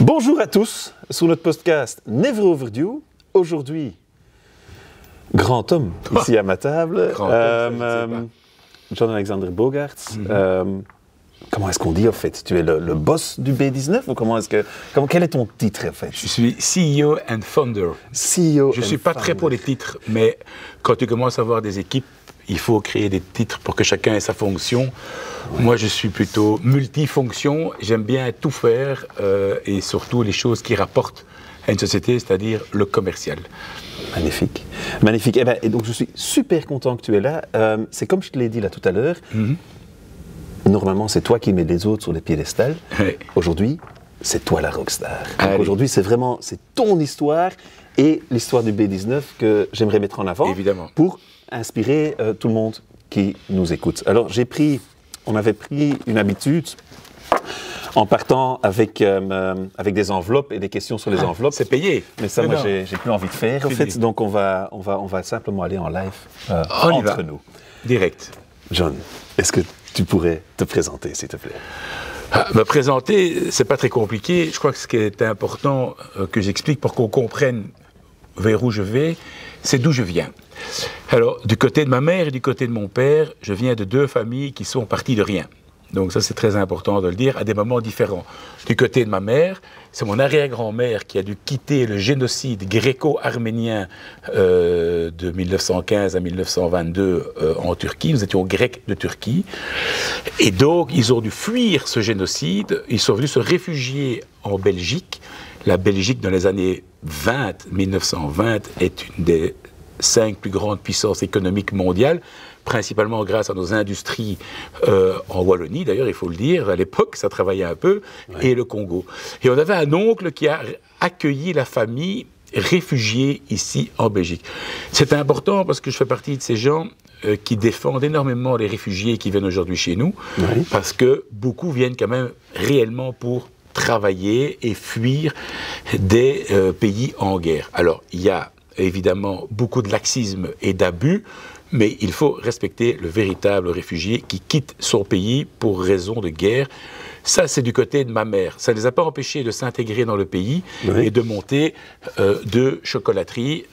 Bonjour à tous sur notre podcast Never Overdue. Aujourd'hui, grand homme ici à ma table, John-Alexander Bogaerts. Comment est-ce qu'on dit en fait? Tu es le boss du B19 ou quel est ton titre en fait? Je suis CEO and Founder. CEO Je ne suis pas très pour les titres, mais quand tu commences à avoir des équipes, il faut créer des titres pour que chacun ait sa fonction. Ouais. Moi, je suis plutôt multifonction. J'aime bien tout faire et surtout les choses qui rapportent à une société, c'est-à-dire le commercial. Magnifique. Magnifique. Et donc, je suis super content que tu es là. C'est comme je te l'ai dit là tout à l'heure. Normalement, c'est toi qui mets les autres sur les piédestals. Oui. Aujourd'hui, c'est toi la rockstar. Donc aujourd'hui, c'est ton histoire et l'histoire du B19 que j'aimerais mettre en avant. Évidemment. Pour inspirer tout le monde qui nous écoute. Alors, on avait pris une habitude en partant avec des enveloppes et des questions sur les enveloppes. C'est payé. Mais ça, moi, j'ai plus envie de faire, en fait. Donc, on va simplement aller en live entre nous. Direct. John, est-ce que tu pourrais te présenter, s'il te plaît? Me présenter, c'est pas très compliqué. Je crois que ce qui est important que j'explique pour qu'on comprenne vers où je vais, c'est d'où je viens. Alors, du côté de ma mère et du côté de mon père, je viens de deux familles qui sont parties de rien. Donc ça, c'est très important de le dire, à des moments différents. Du côté de ma mère, c'est mon arrière-grand-mère qui a dû quitter le génocide gréco-arménien de 1915 à 1922 en Turquie. Nous étions grecs de Turquie. Et donc, ils ont dû fuir ce génocide. Ils sont venus se réfugier en Belgique. La Belgique, dans les années 1920, est une des 5 plus grandes puissances économiques mondiales, principalement grâce à nos industries en Wallonie, d'ailleurs, il faut le dire, à l'époque, ça travaillait un peu, ouais. Et le Congo. Et on avait un oncle qui a accueilli la famille réfugiée ici en Belgique. C'est important parce que je fais partie de ces gens qui défendent énormément les réfugiés qui viennent aujourd'hui chez nous, ouais. Parce que beaucoup viennent quand même réellement pour travailler et fuir des pays en guerre. Alors, il y a évidemment beaucoup de laxisme et d'abus, mais il faut respecter le véritable réfugié qui quitte son pays pour raison de guerre. Ça, c'est du côté de ma mère. Ça ne les a pas empêchés de s'intégrer dans le pays, oui. Et de monter deux chocolateries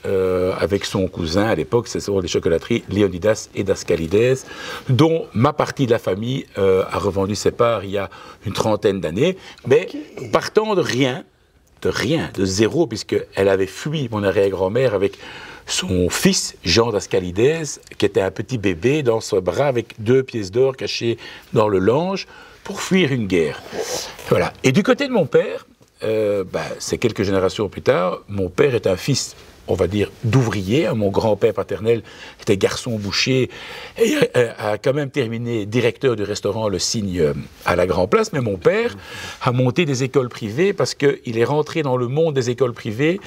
avec son cousin. À l'époque, ce sont des chocolateries Léonidas et Dascalides, dont ma partie de la famille a revendu ses parts il y a une trentaine d'années. Mais partant de rien, de zéro, puisqu'elle avait fui mon arrière-grand-mère avec son fils, Jean Dascalides, qui était un petit bébé dans ses bras avec 2 pièces d'or cachées dans le lange pour fuir une guerre. Voilà. Et du côté de mon père, c'est quelques générations plus tard, mon père est un fils, on va dire, d'ouvrier. Mon grand-père paternel était garçon boucher et a quand même terminé directeur du restaurant Le Cygne à la Grand Place. Mais mon père a monté des écoles privées parce qu'il est rentré dans le monde des écoles privées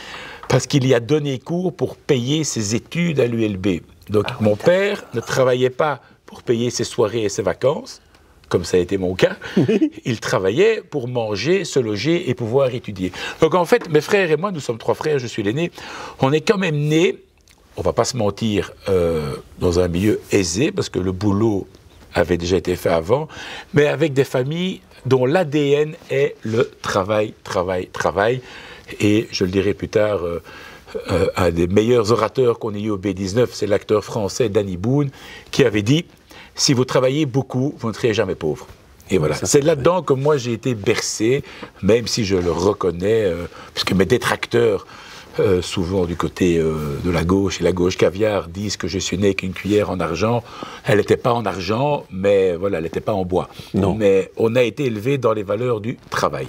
parce qu'il y a donné cours pour payer ses études à l'ULB. Donc mon père ne travaillait pas pour payer ses soirées et ses vacances, comme ça a été mon cas. Il travaillait pour manger, se loger et pouvoir étudier. Donc en fait, mes frères et moi, nous sommes 3 frères, je suis l'aîné, on est quand même nés, on va pas se mentir, dans un milieu aisé, parce que le boulot avait déjà été fait avant, mais avec des familles dont l'ADN est le travail, travail, travail. Et je le dirai plus tard, un des meilleurs orateurs qu'on ait eu au B19, c'est l'acteur français Danny Boone, qui avait dit « Si vous travaillez beaucoup, vous ne serez jamais pauvre ». Et voilà, c'est là-dedans que moi j'ai été bercé, même si je le reconnais, puisque mes détracteurs, souvent du côté de la gauche et la gauche caviar, disent que je suis né avec une cuillère en argent. Elle n'était pas en argent, mais voilà, elle n'était pas en bois. Non. Mais on a été élevé dans les valeurs du travail.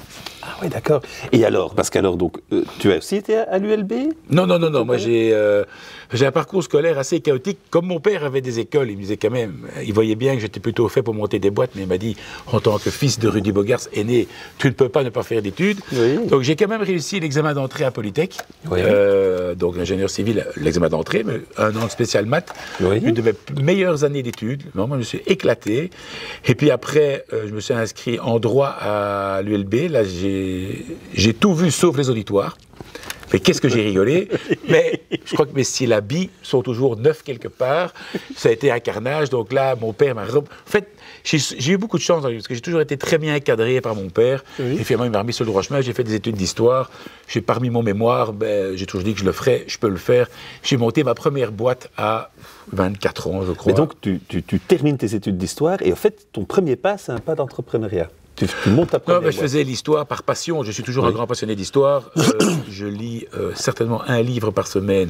Ah oui, d'accord. Et alors, parce qu'alors, donc, tu as aussi été à l'ULB? Non. Moi, j'ai un parcours scolaire assez chaotique. Comme mon père avait des écoles, il me disait quand même, il voyait bien que j'étais plutôt fait pour monter des boîtes, mais il m'a dit, en tant que fils de Rudy Bogaerts aîné, tu ne peux pas ne pas faire d'études. Oui. Donc, j'ai quand même réussi l'examen d'entrée à Polytech. Oui. Donc, l'ingénieur civil, l'examen d'entrée, mais un an de spécial maths. Oui. Une de mes meilleures années d'études. Moi, je me suis éclaté. Et puis après, je me suis inscrit en droit à l'ULB. Là, j'ai tout vu sauf les auditoires. Mais qu'est-ce que j'ai rigolé. Mais je crois que mes syllabies sont toujours neufs quelque part. Ça a été un carnage. Donc là, mon père m'a... En fait, j'ai eu beaucoup de chance dans la vie, parce que j'ai toujours été très bien encadré par mon père. Oui. Et finalement, il m'a remis sur le droit chemin. J'ai fait des études d'histoire. Parmi mon mémoire, j'ai toujours dit que je le ferais, je peux le faire. J'ai monté ma première boîte à 24 ans, je crois. Mais donc, tu termines tes études d'histoire et en fait, ton premier pas, c'est un pas d'entrepreneuriat. Tu montes ta première boîte. Je faisais l'histoire par passion. Je suis toujours un grand passionné d'histoire. Je lis certainement un livre par semaine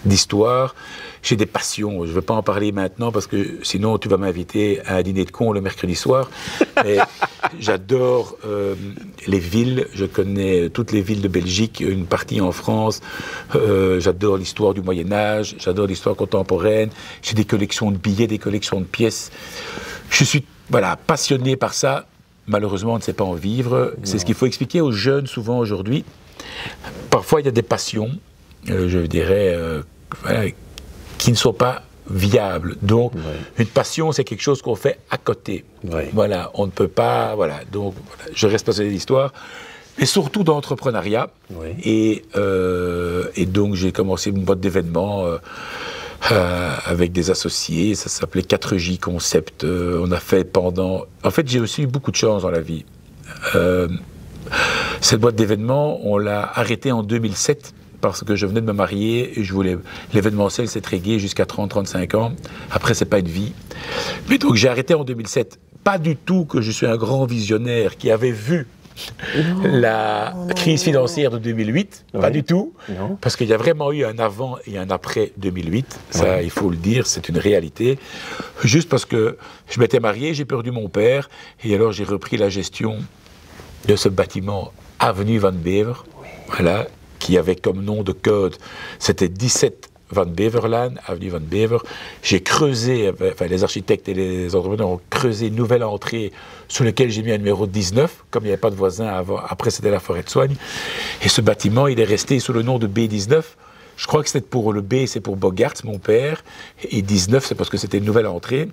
d'histoire. J'ai des passions. Je ne veux pas en parler maintenant parce que sinon tu vas m'inviter à un dîner de cons le mercredi soir. Mais j'adore les villes. Je connais toutes les villes de Belgique, une partie en France. J'adore l'histoire du Moyen-Âge. J'adore l'histoire contemporaine. J'ai des collections de billets, des collections de pièces. Je suis passionné par ça. Malheureusement, on ne sait pas en vivre. C'est ce qu'il faut expliquer aux jeunes souvent aujourd'hui. Parfois, il y a des passions, je dirais, qui ne sont pas viables. Donc, une passion, c'est quelque chose qu'on fait à côté. Voilà, on ne peut pas... Voilà, donc, je reste passionné d'histoire, mais surtout d'entrepreneuriat. Et donc, j'ai commencé une boîte d'événements... avec des associés, ça s'appelait 4J Concept. On a fait pendant... En fait, j'ai aussi eu beaucoup de chance dans la vie. Cette boîte d'événements, on l'a arrêtée en 2007 parce que je venais de me marier et je voulais... L'événementiel, c'est très gai jusqu'à 30-35 ans. Après, c'est pas une vie. Mais donc, j'ai arrêté en 2007. Pas du tout que je suis un grand visionnaire qui avait vu la crise financière de 2008, pas du tout, parce qu'il y a vraiment eu un avant et un après 2008, ça il faut le dire, c'est une réalité, juste parce que je m'étais marié, j'ai perdu mon père, et alors j'ai repris la gestion de ce bâtiment Avenue Van Bever, voilà, qui avait comme nom de code, c'était 17 Van Beverlaan, avenue Van Bever. J'ai creusé, les architectes et les entrepreneurs ont creusé une nouvelle entrée sur laquelle j'ai mis un numéro 19, comme il n'y avait pas de voisin avant, après c'était la forêt de Soigne. Et ce bâtiment, il est resté sous le nom de B19. Je crois que c'était pour le B, c'est pour Bogart, mon père, et 19, c'est parce que c'était une nouvelle entrée.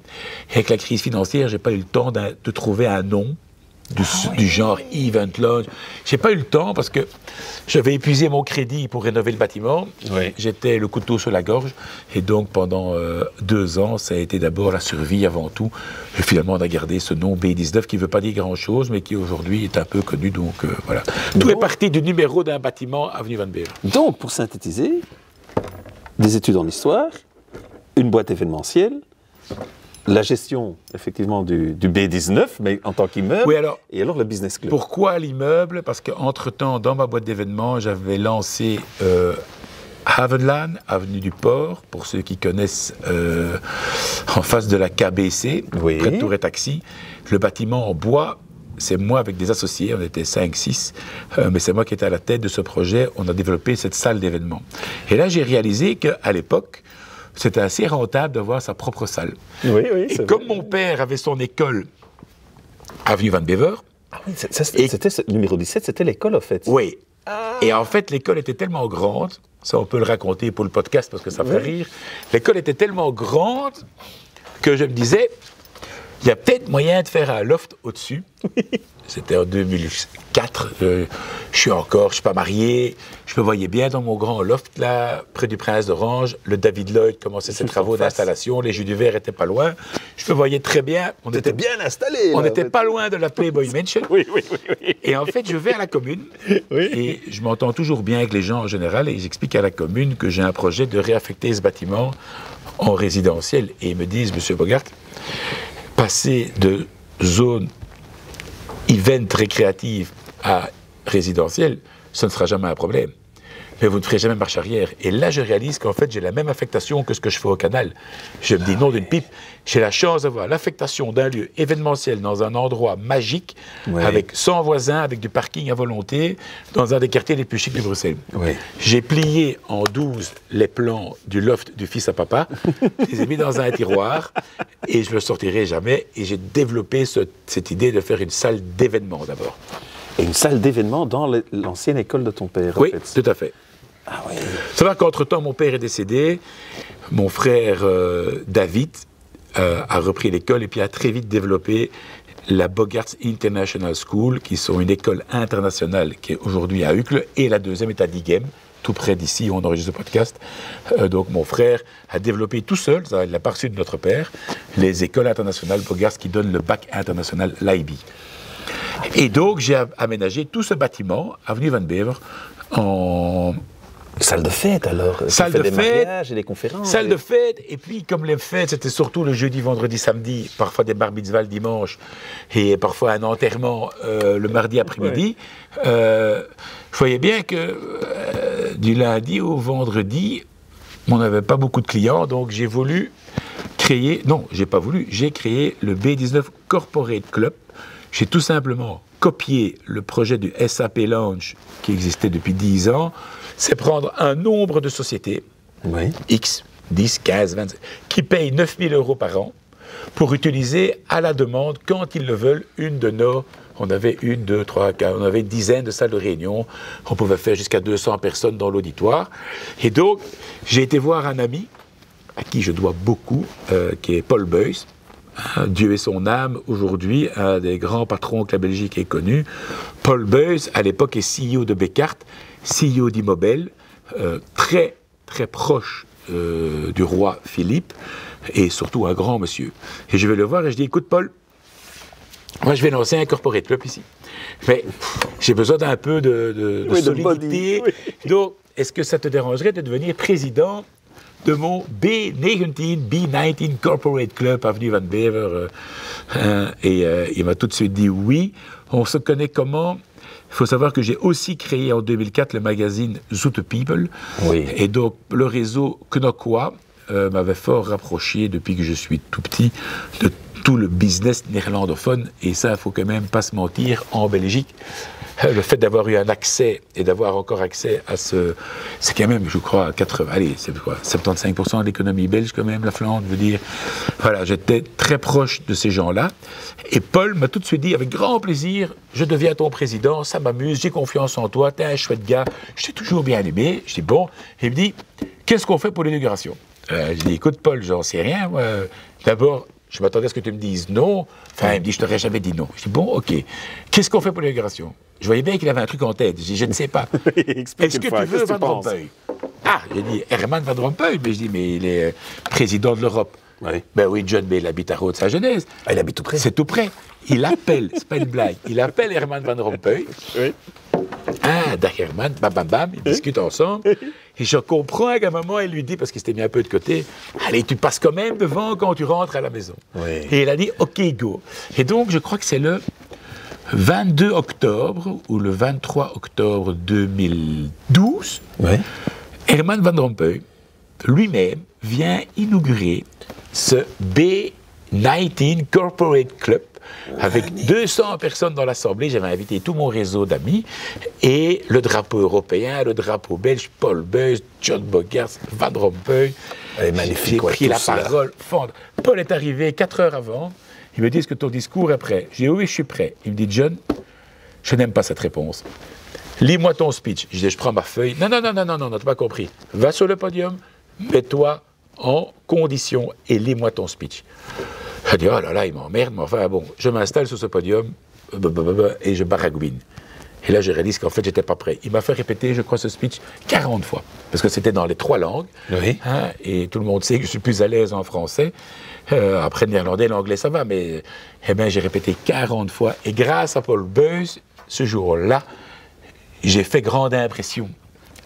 Et avec la crise financière, j'ai pas eu le temps de trouver un nom du genre Event Lodge. J'ai pas eu le temps parce que j'avais épuisé mon crédit pour rénover le bâtiment. J'étais le couteau sur la gorge. Et donc, pendant 2 ans, ça a été d'abord la survie avant tout. Et finalement, on a gardé ce nom B19 qui ne veut pas dire grand-chose, mais qui aujourd'hui est un peu connu. Donc, voilà. Tout est parti du numéro d'un bâtiment avenue Van Bever. Donc, pour synthétiser, des études en histoire, une boîte événementielle, la gestion, effectivement, du B19, mais en tant qu'immeuble, et alors le business club. Pourquoi l'immeuble? Parce qu'entre-temps, dans ma boîte d'événements, j'avais lancé Havenlaan, avenue du Port, pour ceux qui connaissent, en face de la KBC, près de Tour et Taxi. Le bâtiment en bois, c'est moi avec des associés, on était 5-6, mais c'est moi qui étais à la tête de ce projet. On a développé cette salle d'événements. Et là, j'ai réalisé qu'à l'époque, c'était assez rentable d'avoir sa propre salle. Et comme mon père avait son école avenue Van Bever... c'était numéro 17, c'était l'école, en fait. Oui. Et en fait, l'école était tellement grande, ça on peut le raconter pour le podcast parce que ça fait rire, l'école était tellement grande que je me disais, il y a peut-être moyen de faire un loft au-dessus. C'était en 2004, je suis pas marié, je me voyais bien dans mon grand loft là, près du Prince d'Orange, le David Lloyd commençait ses travaux d'installation, les jus du verre étaient pas loin, je me voyais très bien. On était bien installé. On n'était pas loin de la Playboy Mansion. Et en fait, je vais à la commune, et je m'entends toujours bien avec les gens en général, et j'explique à la commune que j'ai un projet de réaffecter ce bâtiment en résidentiel, et ils me disent, Monsieur Bogart, passer de zone event récréative à résidentiel, ce ne sera jamais un problème. Mais vous ne ferez jamais marche arrière. Et là, je réalise qu'en fait, j'ai la même affectation que ce que je fais au Canal. Je me dis, non d'une pipe, j'ai la chance d'avoir l'affectation d'un lieu événementiel dans un endroit magique, avec 100 voisins, avec du parking à volonté, dans un des quartiers les plus chics de Bruxelles. J'ai plié en 12 les plans du loft du fils à papa, je les ai mis dans un tiroir, et je ne le sortirai jamais. Et j'ai développé cette idée de faire une salle d'événement d'abord. Et une salle d'événement dans l'ancienne école de ton père, en fait. Tout à fait. C'est vrai qu'entre-temps, mon père est décédé, mon frère David a repris l'école et puis a très vite développé la Bogarts International School, qui sont une école internationale qui est aujourd'hui à Uccle, et la deuxième est à Diegem, tout près d'ici où on enregistre ce podcast. Donc mon frère a développé tout seul, ça, il l'a pas reçu de notre père, les écoles internationales Bogarts qui donnent le bac international, l'IB. Et donc j'ai aménagé tout ce bâtiment, avenue Van Bever, en... Salle de fête alors. Salle de des fête, mariages et des conférences. Salle de fête, et puis comme les fêtes, c'était surtout le jeudi, vendredi, samedi, parfois des bar mitzvahs le dimanche, et parfois un enterrement le mardi après-midi, je voyais bien que du lundi au vendredi, on n'avait pas beaucoup de clients, donc j'ai voulu créer, non, j'ai pas voulu, j'ai créé le B19 Corporate Club. J'ai tout simplement copié le projet du SAP Lounge qui existait depuis 10 ans. C'est prendre un nombre de sociétés, X, 10, 15, 20, qui payent 9 000 € par an pour utiliser à la demande, quand ils le veulent, une de nos... On avait une, deux, trois, quatre, on avait une dizaine de salles de réunion. On pouvait faire jusqu'à 200 personnes dans l'auditoire. Et donc, j'ai été voir un ami, à qui je dois beaucoup, qui est Paul Beuys. Dieu ait son âme, aujourd'hui, un des grands patrons que la Belgique ait connu. Paul Beuys, à l'époque, est CEO de Bekaert, CEO d'Immobel, très, très proche du roi Philippe, et surtout un grand monsieur. Et je vais le voir et je dis, écoute Paul, moi je vais lancer un corporate club ici, mais j'ai besoin d'un peu de solidité. Donc, est-ce que ça te dérangerait de devenir président de mon B19 Corporate Club, avenue Van Bever, il m'a tout de suite dit oui. On se connaît comment? Il faut savoir que j'ai aussi créé en 2004 le magazine Zoete People. Et donc, le réseau Knokwa m'avait fort rapproché depuis que je suis tout petit de tout le business néerlandophone. Et ça, il ne faut quand même pas se mentir, en Belgique, le fait d'avoir eu un accès et d'avoir encore accès à ce... C'est quand même, je crois, 75% de l'économie belge quand même, la Flandre, je veux dire. Voilà, j'étais très proche de ces gens-là. Et Paul m'a tout de suite dit, avec grand plaisir, je deviens ton président, ça m'amuse, j'ai confiance en toi, t'es un chouette gars, je t'ai toujours bien aimé. Je dis bon. Et il me dit, qu'est-ce qu'on fait pour l'inauguration? Je dis, écoute Paul, j'en sais rien. D'abord, je m'attendais à ce que tu me dises non. Enfin, il me dit, je t'aurais jamais dit non. Je dis, bon, ok. Qu'est-ce qu'on fait pour l'inauguration? Je voyais bien qu'il avait un truc en tête. Je dis, je ne sais pas. Est-ce que tu veux Van Rompuy? Ah, j'ai dit, Herman Van Rompuy. Mais je dis, mais il est président de l'Europe. Ben oui, John, mais il habite à Rode-Saint-Genèse. Ah, il habite tout près. C'est tout près. Il appelle, c'est pas une blague, il appelle Herman Van Rompuy. Ah, Dag Herman, bam, bam, bam, ils discutent ensemble. Et je comprends qu'à un moment, il lui dit, parce qu'il s'était mis un peu de côté, allez, tu passes quand même devant quand tu rentres à la maison. Et il a dit, OK, go. Et donc, je crois que c'est le 22 octobre ou le 23 octobre 2012, Herman Van Rompuy, lui-même, vient inaugurer ce B19 Corporate Club avec 200 personnes dans l'Assemblée. J'avais invité tout mon réseau d'amis et le drapeau européen, le drapeau belge, Paul Beuys, John Bogarts, Van Rompuy. J'ai pris la parole. Paul est arrivé 4 heures avant. Il me dit, est-ce que ton discours est prêt? J'ai dit, oui, je suis prêt. Il me dit, John, je n'aime pas cette réponse. Lis-moi ton speech. Je dis, je prends ma feuille. Non, t'as pas compris. Va sur le podium, mets-toi en condition et lis-moi ton speech. Je dis, oh là là, il m'emmerde, mais enfin bon, je m'installe sur ce podium et je baragouine. Et là, je réalise qu'en fait, j'étais pas prêt. Il m'a fait répéter, je crois, ce speech 40 fois, parce que c'était dans les 3 langues, et tout le monde sait que je suis plus à l'aise en français. Après le néerlandais, l'anglais, ça va, mais j'ai répété 40 fois, et grâce à Paul Beuys, ce jour-là, j'ai fait grande impression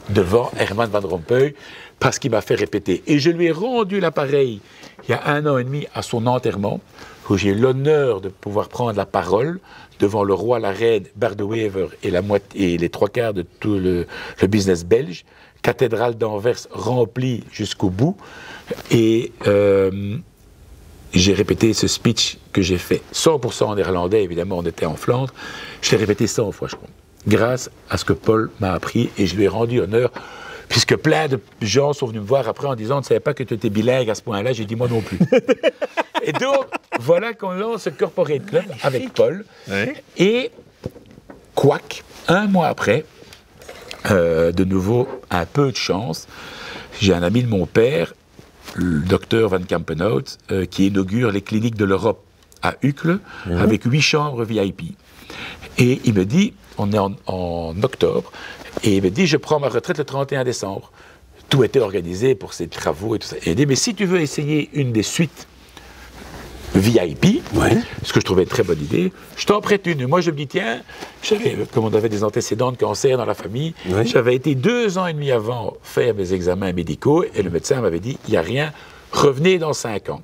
devant Herman Van Rompuy, parce qu'il m'a fait répéter. Et je lui ai rendu l'appareil il y a 1 an et demi à son enterrement, où j'ai eu l'honneur de pouvoir prendre la parole devant le roi, la reine, Bert de Wever et les 3/4 de tout le business belge, cathédrale d'Anvers remplie jusqu'au bout. Et j'ai répété ce speech que j'ai fait 100% en néerlandais, évidemment, on était en Flandre. Je l'ai répété 100 fois, je crois, grâce à ce que Paul m'a appris, et je lui ai rendu honneur. Puisque plein de gens sont venus me voir après en disant « On ne savait pas que tu étais bilingue à ce point-là ». J'ai dit « Moi non plus ». Et donc, voilà qu'on lance ce Corporate Club avec Paul. Et, quoique, 1 mois après, de nouveau, un peu de chance, j'ai un ami de mon père, le docteur Van Kampenhout, qui inaugure les cliniques de l'Europe à Uccle, avec 8 chambres VIP. Et il me dit, on est en octobre, et il me dit, je prends ma retraite le 31 décembre. Tout était organisé pour ces travaux et tout ça. Et il dit, mais si tu veux essayer une des suites VIP, ce que je trouvais une très bonne idée, je t'en prête une. Moi, je me dis, tiens, comme on avait des antécédents de cancer dans la famille, j'avais été 2 ans et demi avant faire mes examens médicaux, et le médecin m'avait dit, il n'y a rien, revenez dans 5 ans.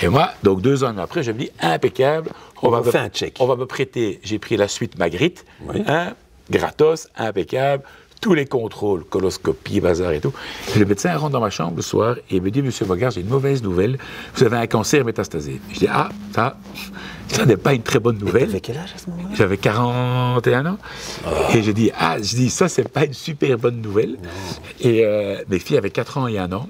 Et moi, donc 2 ans après, je me dis, impeccable, on va me prêter, j'ai pris la suite Magritte, gratos, impeccable, tous les contrôles, coloscopie, bazar et tout. Et le médecin rentre dans ma chambre le soir et il me dit, monsieur Bogart, j'ai une mauvaise nouvelle, vous avez un cancer métastasé. Je dis, ah, ça n'est pas une très bonne nouvelle. T'avais quel âge à ce moment-là? J'avais 41 ans. Et je dis, ça, c'est pas une super bonne nouvelle. Non. Et mes filles avaient 4 ans et 1 an.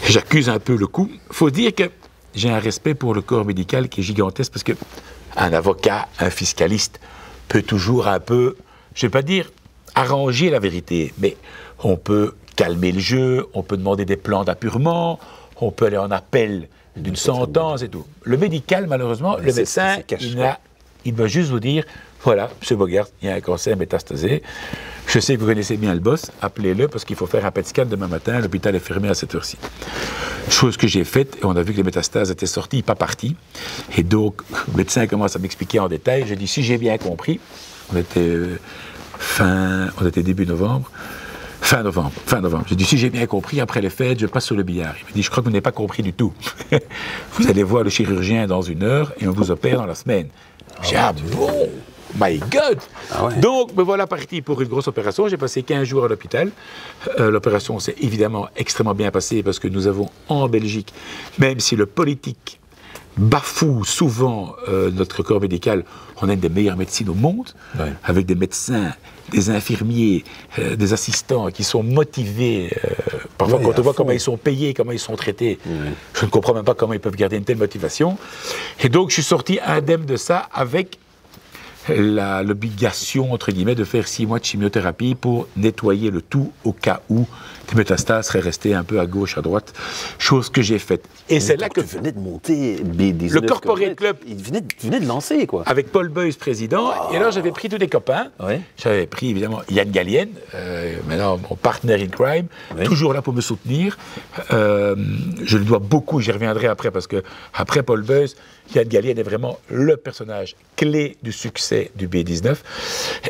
J'accuse un peu le coup. Il faut dire que j'ai un respect pour le corps médical qui est gigantesque parce qu'un avocat, un fiscaliste peut toujours un peu, je ne vais pas dire arranger la vérité, mais on peut calmer le jeu, on peut demander des plans d'appurement, on peut aller en appel d'une sentence et tout. Le médical, malheureusement, le médecin, il va juste vous dire, voilà, M. Bogart, il y a un cancer métastasé, je sais que vous connaissez bien le boss, appelez-le parce qu'il faut faire un PET scan demain matin, l'hôpital est fermé à cette heure-ci. Chose que j'ai faite, et on a vu que les métastases étaient sorties, pas parties, et donc le médecin commence à m'expliquer en détail, je dis, si j'ai bien compris, on était début novembre, fin novembre. J'ai dit, si j'ai bien compris, après les fêtes, je passe sur le billard. Il me dit, je crois que vous n'avez pas compris du tout. Vous allez voir le chirurgien dans 1 heure et on vous opère dans la semaine. J'ai dit, ah bon, my God! Donc, me voilà parti pour une grosse opération. J'ai passé 15 jours à l'hôpital. L'opération s'est évidemment extrêmement bien passée parce que nous avons en Belgique, même si le politique bafoue souvent notre corps médical, on a une des meilleures médecines au monde, avec des médecins, des infirmiers, des assistants qui sont motivés. Parfois, quand on voit comment ils sont payés, comment ils sont traités, je ne comprends même pas comment ils peuvent garder une telle motivation. Et donc, je suis sorti indemne de ça avec l'obligation, entre guillemets, de faire 6 mois de chimiothérapie pour nettoyer le tout au cas où des métastases seraient restées un peu à gauche, à droite, chose que j'ai faite. Et c'est là que... Tu venais de monter B19. Le Corporate Club. Tu venais de lancer, quoi. Avec Paul Beuys, président. Et alors, j'avais pris tous des copains. J'avais pris, évidemment, Yann Gallienne, maintenant mon partner in crime, toujours là pour me soutenir. Je lui dois beaucoup, j'y reviendrai après, parce que après Paul Beuys, Yann Gallienne est vraiment le personnage clé du succès du B19.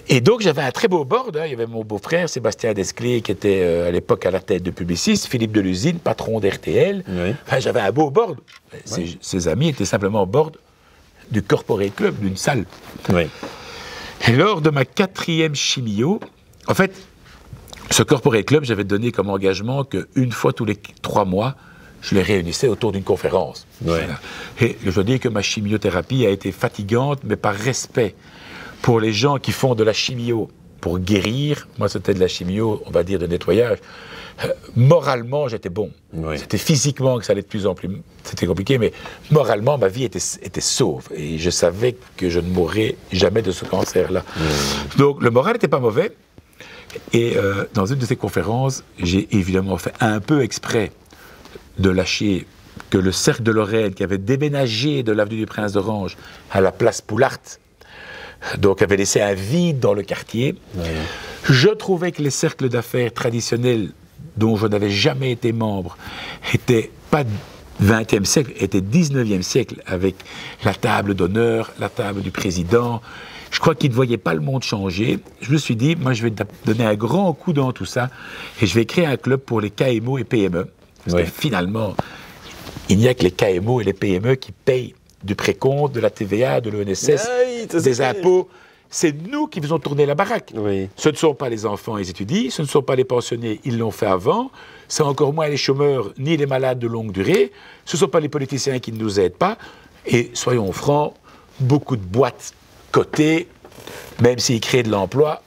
Et donc, j'avais un très beau board. Il y avait mon beau-frère, Sébastien Desclés, qui était à l'époque à la tête de Publicis, Philippe Delusine, patron d'RTL. Enfin, j'avais un beau board. Ses amis étaient simplement au board du Corporate Club, d'une salle. Et lors de ma 4e chimio, en fait, ce Corporate Club, j'avais donné comme engagement qu'une fois tous les 3 mois, je les réunissais autour d'une conférence. Et je dois dire que ma chimiothérapie a été fatigante, mais par respect pour les gens qui font de la chimio pour guérir. Moi, c'était de la chimio, on va dire, de nettoyage. Moralement, j'étais bon. C'était physiquement que ça allait de plus en plus... C'était compliqué, mais moralement, ma vie était sauve. Et je savais que je ne mourrais jamais de ce cancer-là. Donc, le moral n'était pas mauvais. Et dans une de ces conférences, j'ai évidemment fait un peu exprès de lâcher que le Cercle de Lorraine, qui avait déménagé de l'avenue du Prince d'Orange à la place Poulart, donc avait laissé un vide dans le quartier. Je trouvais que les cercles d'affaires traditionnels, dont je n'avais jamais été membre, n'étaient pas 20e siècle, étaient 19e siècle, avec la table d'honneur, la table du président. Je crois qu'ils ne voyaient pas le monde changer. Je me suis dit, moi je vais donner un grand coup dans tout ça, et je vais créer un club pour les KMO et PME. Parce que finalement, il n'y a que les KMO et les PME qui payent du précompte, de la TVA, de l'ONSS, des impôts. C'est nous qui faisons tourner la baraque. Ce ne sont pas les enfants et les étudiants, ce ne sont pas les pensionnés, ils l'ont fait avant. C'est encore moins les chômeurs ni les malades de longue durée. Ce ne sont pas les politiciens qui ne nous aident pas. Et soyons francs, beaucoup de boîtes cotées, même s'ils créent de l'emploi,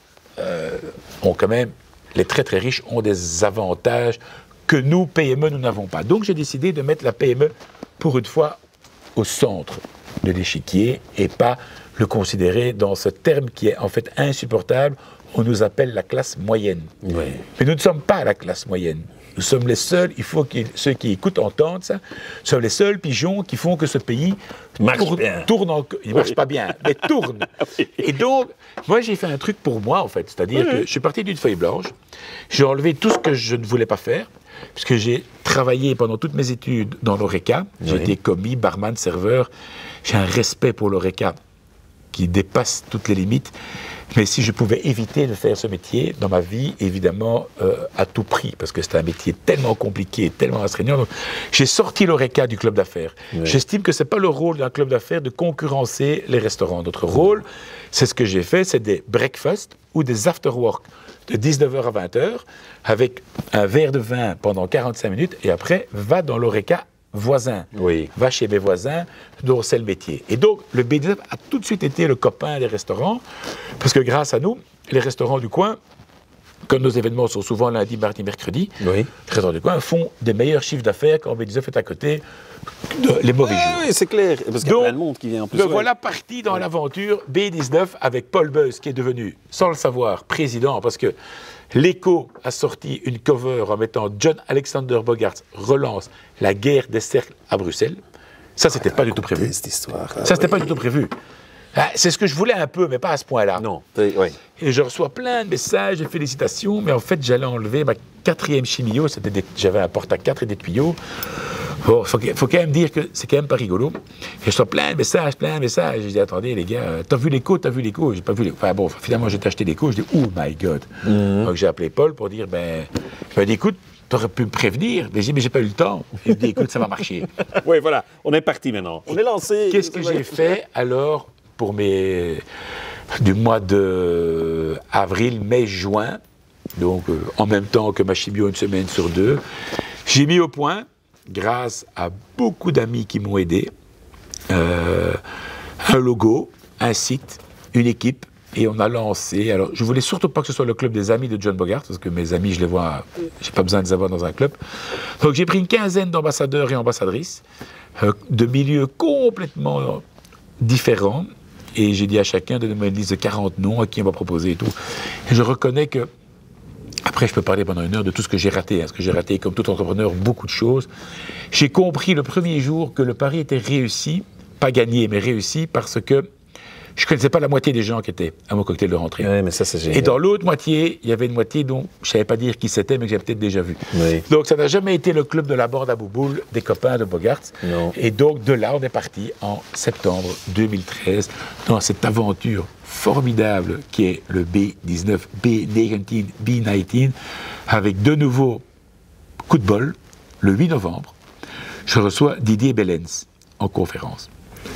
ont quand même, les très très riches ont des avantages que nous, PME, nous n'avons pas. Donc j'ai décidé de mettre la PME, pour une fois, au centre de l'échiquier et pas le considérer dans ce terme qui est en fait insupportable. On nous appelle la classe moyenne. Mais nous ne sommes pas la classe moyenne. Nous sommes les seuls, il faut que ceux qui écoutent entendent ça, nous sommes les seuls pigeons qui font que ce pays tourne encore. Il ne marche pas bien, mais tourne. Et donc, moi, j'ai fait un truc pour moi, en fait. C'est-à-dire que je suis parti d'une feuille blanche, j'ai enlevé tout ce que je ne voulais pas faire, puisque j'ai travaillé pendant toutes mes études dans l'ORECA. J'ai été commis, barman, serveur. J'ai un respect pour l'ORECA qui dépasse toutes les limites. Mais si je pouvais éviter de faire ce métier dans ma vie, évidemment, à tout prix, parce que c'est un métier tellement compliqué, tellement astreignant. Donc, j'ai sorti l'ORECA du club d'affaires. J'estime que ce n'est pas le rôle d'un club d'affaires de concurrencer les restaurants. Notre rôle, c'est ce que j'ai fait, c'est des breakfasts ou des after-work de 19h à 20h, avec un verre de vin pendant 45 minutes, et après, va dans l'ORECA voisin, va chez mes voisins, dont c'est le métier. Et donc, le B19 a tout de suite été le copain des restaurants, parce que grâce à nous, les restaurants du coin, comme nos événements sont souvent lundi, mardi, mercredi, les restaurants du coin font des meilleurs chiffres d'affaires quand B19 est à côté les mauvais jours. Oui, c'est clair, parce qu'il y a plein de monde qui vient en plus. Donc voilà parti dans l'aventure B19 avec Paul Beuys, qui est devenu, sans le savoir, président, parce que l'Écho a sorti une cover en mettant John Alexander Bogart relance la guerre des cercles à Bruxelles. Ça, c'était pas du tout prévu. Cette histoire. Ça, c'était pas du tout prévu. C'est ce que je voulais un peu, mais pas à ce point-là. Non. Et je reçois plein de messages de félicitations, mais en fait, j'allais enlever ma 4e chimio. J'avais un porte-à-4 et des tuyaux. Bon, faut quand même dire que c'est quand même pas rigolo. Et je reçois plein de messages. Je dis, attendez, les gars, t'as vu l'Écho? J'ai pas vu l'Écho. Enfin bon, finalement, j'ai acheté l'Écho. Je dis, oh my God. Donc j'ai appelé Paul pour dire, il m'a dit, écoute, t'aurais pu me prévenir. Mais j'ai pas eu le temps. Il me dit, écoute, ça va marcher. Oui, voilà, on est parti maintenant. On est lancé. Qu'est-ce que j'ai fait alors pour du mois de avril, mai, juin, donc en même temps que ma chimio, une semaine sur 2, j'ai mis au point, grâce à beaucoup d'amis qui m'ont aidé, un logo, un site, une équipe, et on a lancé. Alors, je voulais surtout pas que ce soit le club des amis de John Bogart, parce que mes amis, je les vois, j'ai pas besoin de les avoir dans un club. Donc, j'ai pris une quinzaine d'ambassadeurs et ambassadrices de milieux complètement différents, et j'ai dit à chacun de donner une liste de 40 noms à qui on va proposer et tout. Et je reconnais que après, je peux parler pendant une heure de tout ce que j'ai raté. Parce que j'ai raté, comme tout entrepreneur, beaucoup de choses. J'ai compris le premier jour que le pari était réussi, pas gagné, mais réussi, parce que je ne connaissais pas la moitié des gens qui étaient à mon cocktail de rentrée. Oui, mais ça, c'est génial. Et dans l'autre moitié, il y avait une moitié dont je ne savais pas dire qui c'était, mais que j'avais peut-être déjà vu. Oui. Donc, ça n'a jamais été le club de la bande à Bouboule, des copains de Bogart. Non. Et donc, de là, on est parti en septembre 2013 dans cette aventure formidable qui est le B19, B19, B19, avec de nouveaux coups de bol. Le 8 novembre, je reçois Didier Bellens en conférence,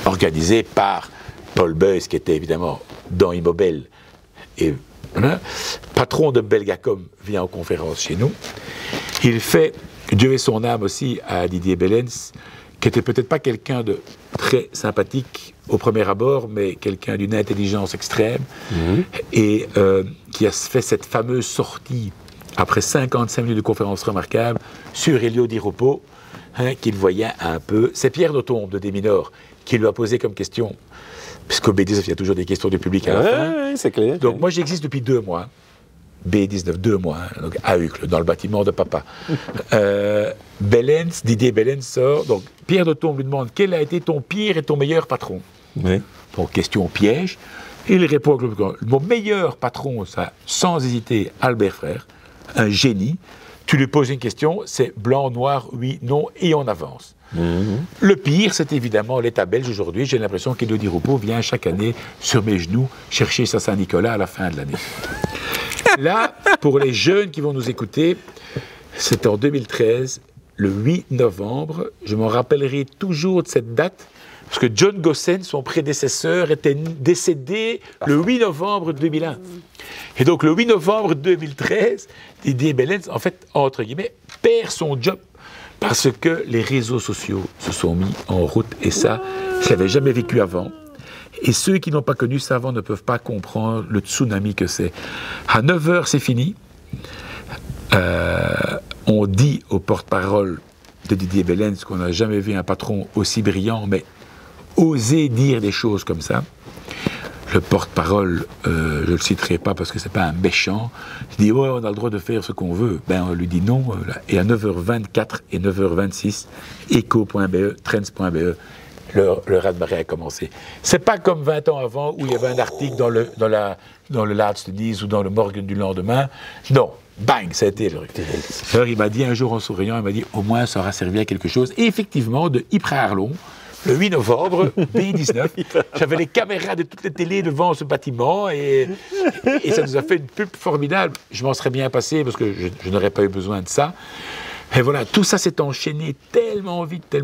organisée par Paul Beuys, qui était évidemment dans Immobel, et patron de Belgacom, vient en conférence chez nous. Il fait, Dieu ait son âme aussi, à Didier Bellens, qui était peut-être pas quelqu'un de très sympathique au premier abord, mais quelqu'un d'une intelligence extrême, et qui a fait cette fameuse sortie, après 55 minutes de conférence remarquable, sur Elio Di Rupo, qu'il voyait un peu. C'est Pierre Nothomb de Desminor qui lui a posé comme question, puisqu'au B19, il y a toujours des questions du public à la fin. Oui, c'est clair. Donc moi, j'existe depuis 2 mois. B19, 2 mois, donc à Uccle, dans le bâtiment de papa. Didier Bellens sort. Donc Pierre Nothomb lui demande quel a été ton pire et ton meilleur patron. Oui. Donc question piège. Il répond que mon meilleur patron, ça, sans hésiter, Albert Frère, un génie. Tu lui poses une question, c'est blanc, noir, oui, non, et on avance. Le pire, c'est évidemment l'État belge aujourd'hui. J'ai l'impression qu'Elio Di Rupo vient chaque année sur mes genoux chercher sa Saint-Nicolas à la fin de l'année. Là, pour les jeunes qui vont nous écouter, c'est en 2013, le 8 novembre. Je m'en rappellerai toujours de cette date, parce que John Gossen, son prédécesseur, était décédé le 8 novembre 2001. Et donc, le 8 novembre 2013, Didier Bellens, en fait, entre guillemets, perd son job parce que les réseaux sociaux se sont mis en route. Et ça, je l'avais jamais vécu avant. Et ceux qui n'ont pas connu ça avant ne peuvent pas comprendre le tsunami que c'est. À 9h, c'est fini. On dit au porte-parole de Didier Bellens qu'on n'a jamais vu un patron aussi brillant, mais oser dire des choses comme ça. le porte-parole, je ne le citerai pas parce que ce n'est pas un méchant, il dit ouais, on a le droit de faire ce qu'on veut. Ben, on lui dit non. Et à 9h24 et 9h26, eco.be, trends.be, le raz-de-marée a commencé. C'est pas comme 20 ans avant où il y avait un article dans le Laatste ou dans le Morgen du lendemain. Non, bang, ça a été le recul. Alors il m'a dit un jour en souriant, il m'a dit au moins ça aura servi à quelque chose. Et effectivement, de Ypres à Arlon, le 8 novembre, B19, j'avais les caméras de toutes les télés devant ce bâtiment et ça nous a fait une pub formidable. Je m'en serais bien passé parce que je n'aurais pas eu besoin de ça. Et voilà, tout ça s'est enchaîné tellement vite.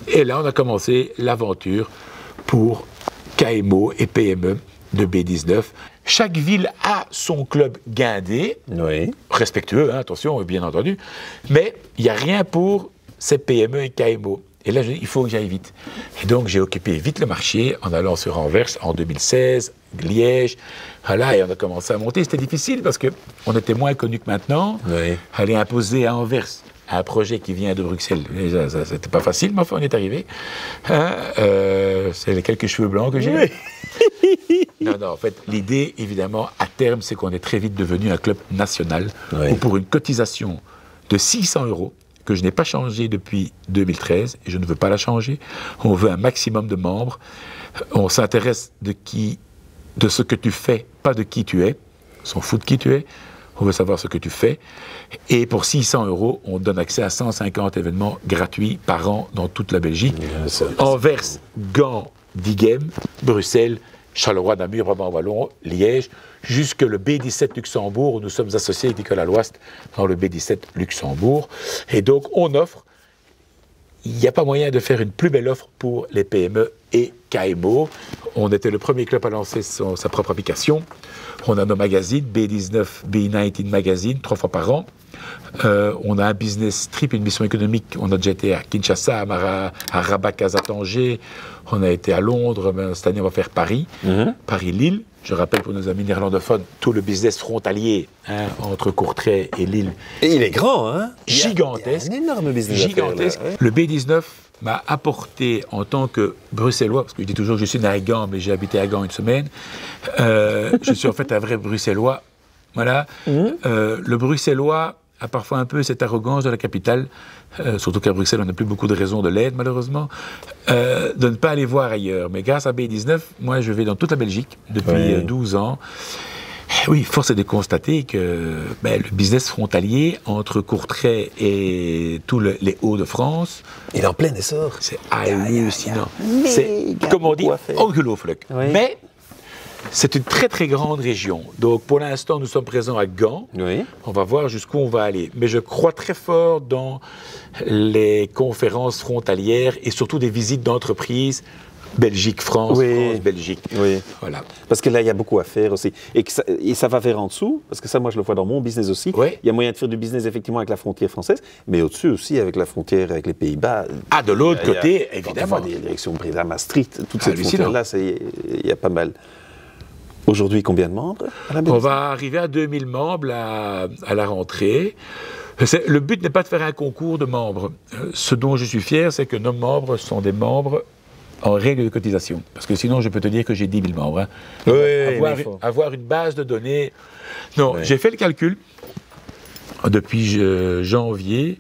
Et là, on a commencé l'aventure pour KMO et PME de B19. Chaque ville a son club guindé, Oui. respectueux, hein, attention, bien entendu, mais il n'y a rien pour ces PME et KMO. Et là, je dis, il faut que j'aille vite. Et donc, j'ai occupé vite le marché en allant sur Anvers en 2016, Liège. Voilà, et on a commencé à monter. C'était difficile parce qu'on était moins connus que maintenant. Oui. Aller imposer à Anvers un projet qui vient de Bruxelles, c'était pas facile, mais enfin, on est arrivé. Hein, c'est les quelques cheveux blancs que j'ai. Oui. Non, en fait, l'idée, évidemment, à terme, c'est qu'on est très vite devenu un club national Oui. où pour une cotisation de 600 €, que je n'ai pas changé depuis 2013, et je ne veux pas la changer. On veut un maximum de membres. On s'intéresse de ce que tu fais, pas de qui tu es. On s'en fout de qui tu es. On veut savoir ce que tu fais. Et pour 600 €, on donne accès à 150 événements gratuits par an dans toute la Belgique. Anvers, Gand, Diegem, Bruxelles, Charleroi, Namur, Brabant-Wallon, Liège, jusque le B17 Luxembourg, où nous sommes associés avec Nicolas Loist dans le B17 Luxembourg. Et donc, on offre, il n'y a pas moyen de faire une plus belle offre pour les PME et KMO. On était le premier club à lancer sa propre application. On a nos magazines, B19, B19 Magazine, 3 fois par an. On a un business trip, une mission économique. On a déjà été à Kinshasa, à Rabat, Casa, Tanger. On a été à Londres. Mais cette année, on va faire Paris. Paris-Lille. Je rappelle pour nos amis néerlandophones, tout le business frontalier entre Courtrai et Lille. Et il est grand, hein? Gigantesque. Il y a un énorme business. Gigantesque. Là, ouais. Le B19 m'a apporté en tant que Bruxellois, parce que je dis toujours que je suis né à Gand, mais j'ai habité à Gand une semaine. Je suis en fait un vrai Bruxellois. Voilà. Le Bruxellois a parfois un peu cette arrogance de la capitale, surtout qu'à Bruxelles, on n'a plus beaucoup de raisons de l'aide, malheureusement, de ne pas aller voir ailleurs. Mais grâce à B19, moi, je vais dans toute la Belgique depuis 12 ans. Oui, force est de constater que le business frontalier entre Courtrai et tous les Hauts-de-France... Il est en plein essor. C'est hallucinant. C'est, comme on dit, ongelooflijk. Oui. Mais c'est une très très grande région. Donc pour l'instant, nous sommes présents à Gand. Oui. On va voir jusqu'où on va aller. Mais je crois très fort dans les conférences frontalières et surtout des visites d'entreprises. Belgique, France, France, Belgique. Oui. Voilà. Parce que là, il y a beaucoup à faire aussi. Et ça va vers en dessous, parce que ça, moi, je le vois dans mon business aussi. Oui. Il y a moyen de faire du business, effectivement, avec la frontière française, mais au-dessus aussi, avec la frontière avec les Pays-Bas. Ah, de l'autre côté, évidemment. Quand on voit des directions Breda, Maastricht, toute cette Hallucinant. frontière-là, il y a pas mal. Aujourd'hui, combien de membres à la On va arriver à 2000 membres à la rentrée. Le but n'est pas de faire un concours de membres. Ce dont je suis fier, c'est que nos membres sont des membres en règle de cotisation. Parce que sinon, je peux te dire que j'ai 10 000 membres. Hein. Avoir une base de données... Non, j'ai fait le calcul. Depuis janvier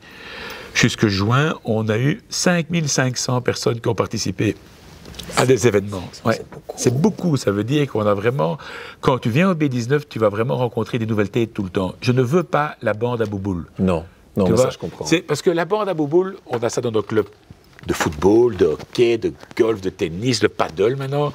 jusque juin, on a eu 5500 personnes qui ont participé à des événements. Ouais. C'est beaucoup. Ça veut dire qu'on a vraiment... Quand tu viens au B19, tu vas vraiment rencontrer des nouvelles têtes tout le temps. Je ne veux pas la bande à Bouboule. Non, mais ça, je comprends. Parce que la bande à Bouboule, on a ça dans nos clubs de football, de hockey, de golf, de tennis, de paddle maintenant,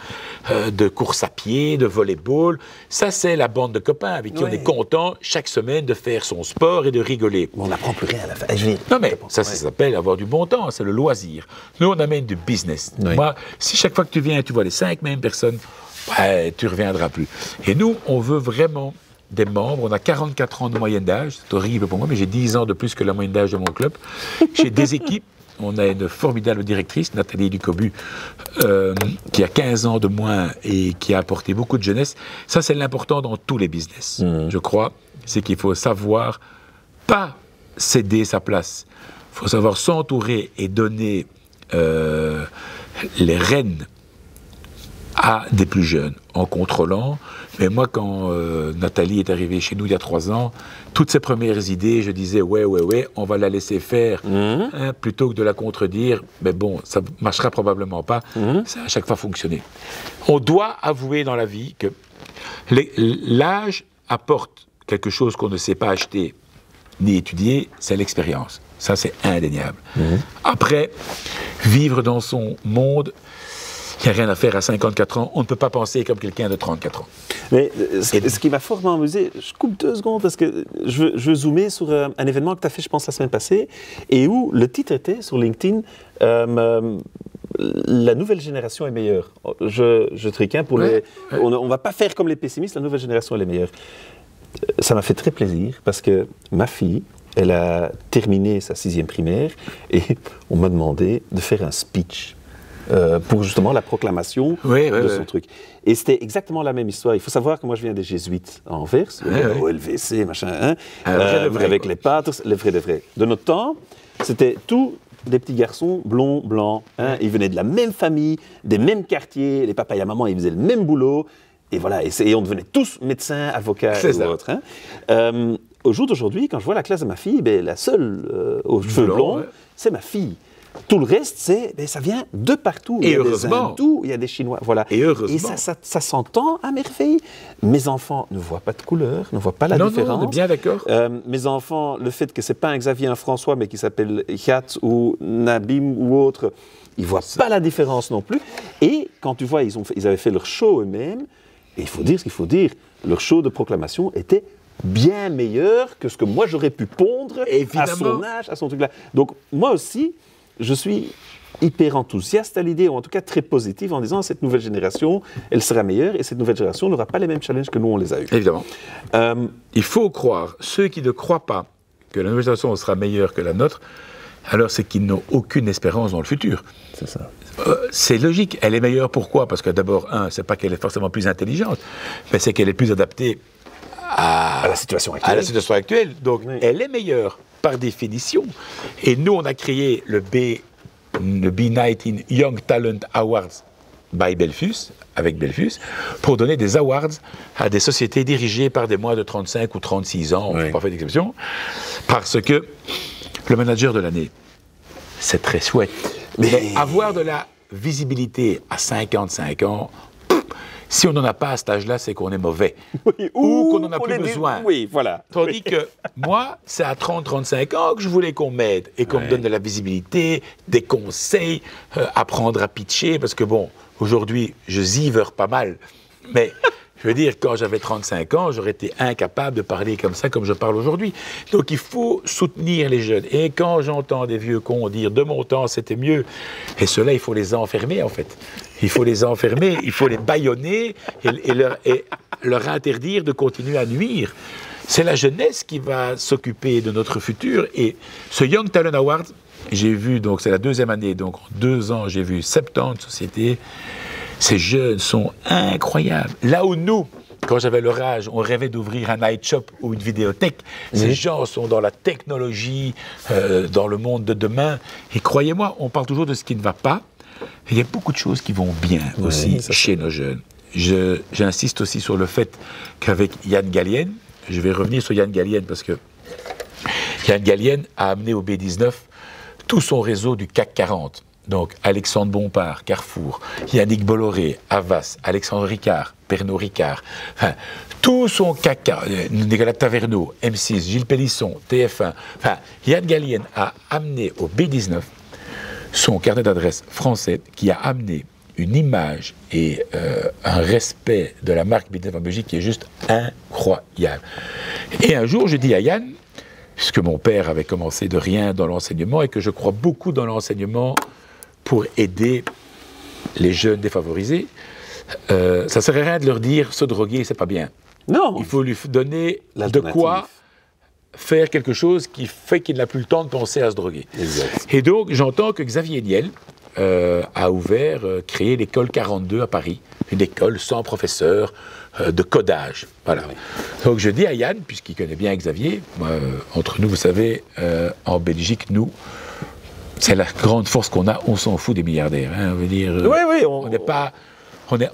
de course à pied, de volleyball. Ça, c'est la bande de copains avec qui on est content chaque semaine de faire son sport et de rigoler. Mais on n'apprend plus rien à la fin. Non, mais ça s'appelle avoir du bon temps, c'est le loisir. Nous, on amène du business. Oui. Moi, si chaque fois que tu viens, tu vois les 5 mêmes personnes, tu ne reviendras plus. Et nous, on veut vraiment des membres. On a 44 ans de moyenne d'âge. C'est horrible pour moi, mais j'ai 10 ans de plus que la moyenne d'âge de mon club. J'ai des équipes. On a une formidable directrice, Nathalie Ducobu, qui a 15 ans de moins et qui a apporté beaucoup de jeunesse. Ça, c'est l'important dans tous les business, je crois. C'est qu'il faut savoir pas céder sa place. Il faut savoir s'entourer et donner les rênes à des plus jeunes, en contrôlant. Mais moi, quand Nathalie est arrivée chez nous il y a 3 ans, toutes ses premières idées, je disais, ouais, on va la laisser faire, plutôt que de la contredire. Mais bon, ça ne marchera probablement pas. Ça a à chaque fois fonctionné. On doit avouer dans la vie que l'âge apporte quelque chose qu'on ne sait pas acheter ni étudier, c'est l'expérience. Ça, c'est indéniable. Après, vivre dans son monde, il n'y a rien à faire à 54 ans. On ne peut pas penser comme quelqu'un de 34 ans. Mais ce qui m'a fortement amusé, je coupe 2 secondes parce que je veux zoomer sur un événement que tu as fait, je pense, la semaine passée, et où le titre était, sur LinkedIn, la nouvelle génération est meilleure. Je trique, pour les... On ne va pas faire comme les pessimistes, la nouvelle génération elle est meilleure. Ça m'a fait très plaisir parce que ma fille, elle a terminé sa 6e primaire et on m'a demandé de faire un speech pour justement la proclamation de son truc. Et c'était exactement la même histoire. Il faut savoir que moi je viens des jésuites à Anvers, au LVC, machin, avec les pâtres, les vrais des vrais. De notre temps, c'était tous des petits garçons blonds, blancs. Ils venaient de la même famille, des mêmes quartiers, les papas et la maman, ils faisaient le même boulot. Et voilà, et on devenait tous médecins, avocats ou autres. Au jour d'aujourd'hui, quand je vois la classe de ma fille, la seule aux cheveux blonds, c'est ma fille. Tout le reste, ça vient de partout. Et il y a heureusement. des Hindous, il y a des Chinois, voilà. Et heureusement. Et ça s'entend à merveille. Mes enfants ne voient pas de couleur, ne voient pas la différence. Non, on est bien d'accord. Mes enfants, le fait que c'est pas un Xavier, un François, mais qui s'appelle Yat ou Nabim ou autre, ils voient pas la différence non plus. Et quand tu vois, ils avaient fait leur show eux-mêmes. Et il faut dire ce qu'il faut dire, leur show de proclamation était bien meilleur que ce que moi j'aurais pu pondre à son âge, à son truc-là. Donc moi aussi, je suis hyper enthousiaste à l'idée, ou en tout cas très positive, en disant cette nouvelle génération, elle sera meilleure, et cette nouvelle génération n'aura pas les mêmes challenges que nous on les a eus. Évidemment. Il faut croire, ceux qui ne croient pas que la nouvelle génération sera meilleure que la nôtre, alors c'est qu'ils n'ont aucune espérance dans le futur. C'est ça. C'est logique. Elle est meilleure, pourquoi? Parce que d'abord, c'est pas qu'elle est forcément plus intelligente, mais c'est qu'elle est plus adaptée à la situation actuelle. Donc, elle est meilleure, par définition. Et nous, on a créé le B19 Young Talent Awards by Belfus, avec Belfus, pour donner des awards à des sociétés dirigées par des moins de 35 ou 36 ans, on ne peut pas faire d'exception, parce que le manager de l'année, c'est très chouette. Mais avoir de la visibilité à 55 ans, si on n'en a pas à cet âge-là, c'est qu'on est mauvais. Ou qu'on n'en a plus besoin. Tandis que moi, c'est à 30-35 ans que je voulais qu'on m'aide et qu'on me donne de la visibilité, des conseils, apprendre à pitcher, parce que bon, aujourd'hui, je zivre pas mal, mais... Je veux dire, quand j'avais 35 ans, j'aurais été incapable de parler comme ça, comme je parle aujourd'hui. Donc il faut soutenir les jeunes. Et quand j'entends des vieux cons dire « de mon temps, c'était mieux », et ceux-là, il faut les enfermer, en fait. Il faut les enfermer, il faut les bâillonner et leur interdire de continuer à nuire. C'est la jeunesse qui va s'occuper de notre futur. Et ce Young Talent Award, j'ai vu, donc c'est la 2e année, donc en 2 ans, j'ai vu 70 sociétés. Ces jeunes sont incroyables. Là où nous, quand j'avais leur âge, on rêvait d'ouvrir un night shop ou une vidéothèque, ces gens sont dans la technologie, dans le monde de demain. Et croyez-moi, on parle toujours de ce qui ne va pas. Il y a beaucoup de choses qui vont bien aussi chez nos jeunes. J'insiste aussi sur le fait qu'avec Yann Gallienne, je vais revenir sur Yann Gallienne parce que Yann Gallienne a amené au B19 tout son réseau du CAC 40. Donc, Alexandre Bompard, Carrefour, Yannick Bolloré, Havas, Alexandre Ricard, Pernod Ricard, enfin, tout son CAC, Nicolas Taverneau, M6, Gilles Pélisson, TF1, enfin, Yann Gallienne a amené au B19 son carnet d'adresses français qui a amené une image et un respect de la marque B19 en Belgique qui est juste incroyable. Et un jour, je dis à Yann, puisque mon père avait commencé de rien dans l'enseignement et que je crois beaucoup dans l'enseignement pour aider les jeunes défavorisés, ça ne serait rien de leur dire se droguer, c'est pas bien. Non. Il faut lui donner de quoi faire quelque chose qui fait qu'il n'a plus le temps de penser à se droguer. Exact. Et donc, j'entends que Xavier Niel a créé l'école 42 à Paris, une école sans professeur de codage. Voilà. Donc, je dis à Yann, puisqu'il connaît bien Xavier, entre nous, vous savez, en Belgique, nous, c'est la grande force qu'on a, on s'en fout des milliardaires. Hein, on veut dire, on n'est pas...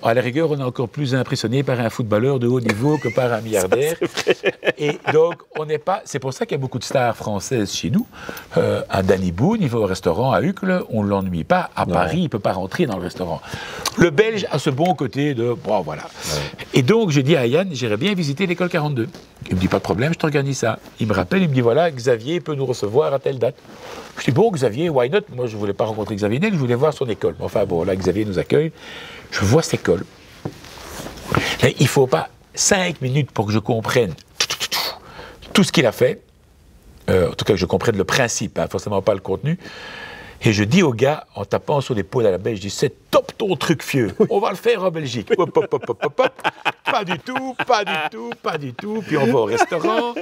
à la rigueur, on est encore plus impressionné par un footballeur de haut niveau que par un milliardaire. Et donc, on n'est pas... C'est pour ça qu'il y a beaucoup de stars françaises chez nous. Un Danny Boone, il va au restaurant à Uccle, on ne l'ennuie pas. À Paris, il ne peut pas rentrer dans le restaurant. Le Belge a ce bon côté de... Bon, voilà. Ouais. Et donc, je dis à Yann, j'irais bien visiter l'école 42. Il me dit, pas de problème, je t'organise ça. Il me rappelle, il me dit, voilà, Xavier peut nous recevoir à telle date. Je dis, bon, Xavier, why not? Moi, je ne voulais pas rencontrer Xavier Niel, je voulais voir son école. Enfin, bon, là, Xavier nous accueille. Je vois cette école. Là, il ne faut pas 5 minutes pour que je comprenne tout ce qu'il a fait. En tout cas, que je comprenne le principe, hein, forcément pas le contenu. Et je dis au gars, en tapant sur l'épaule à la Belge, je dis, c'est top ton truc, vieux. On va le faire en Belgique. Hop, hop, hop, hop, hop, hop. Pas du tout, pas du tout, pas du tout. Puis on va au restaurant.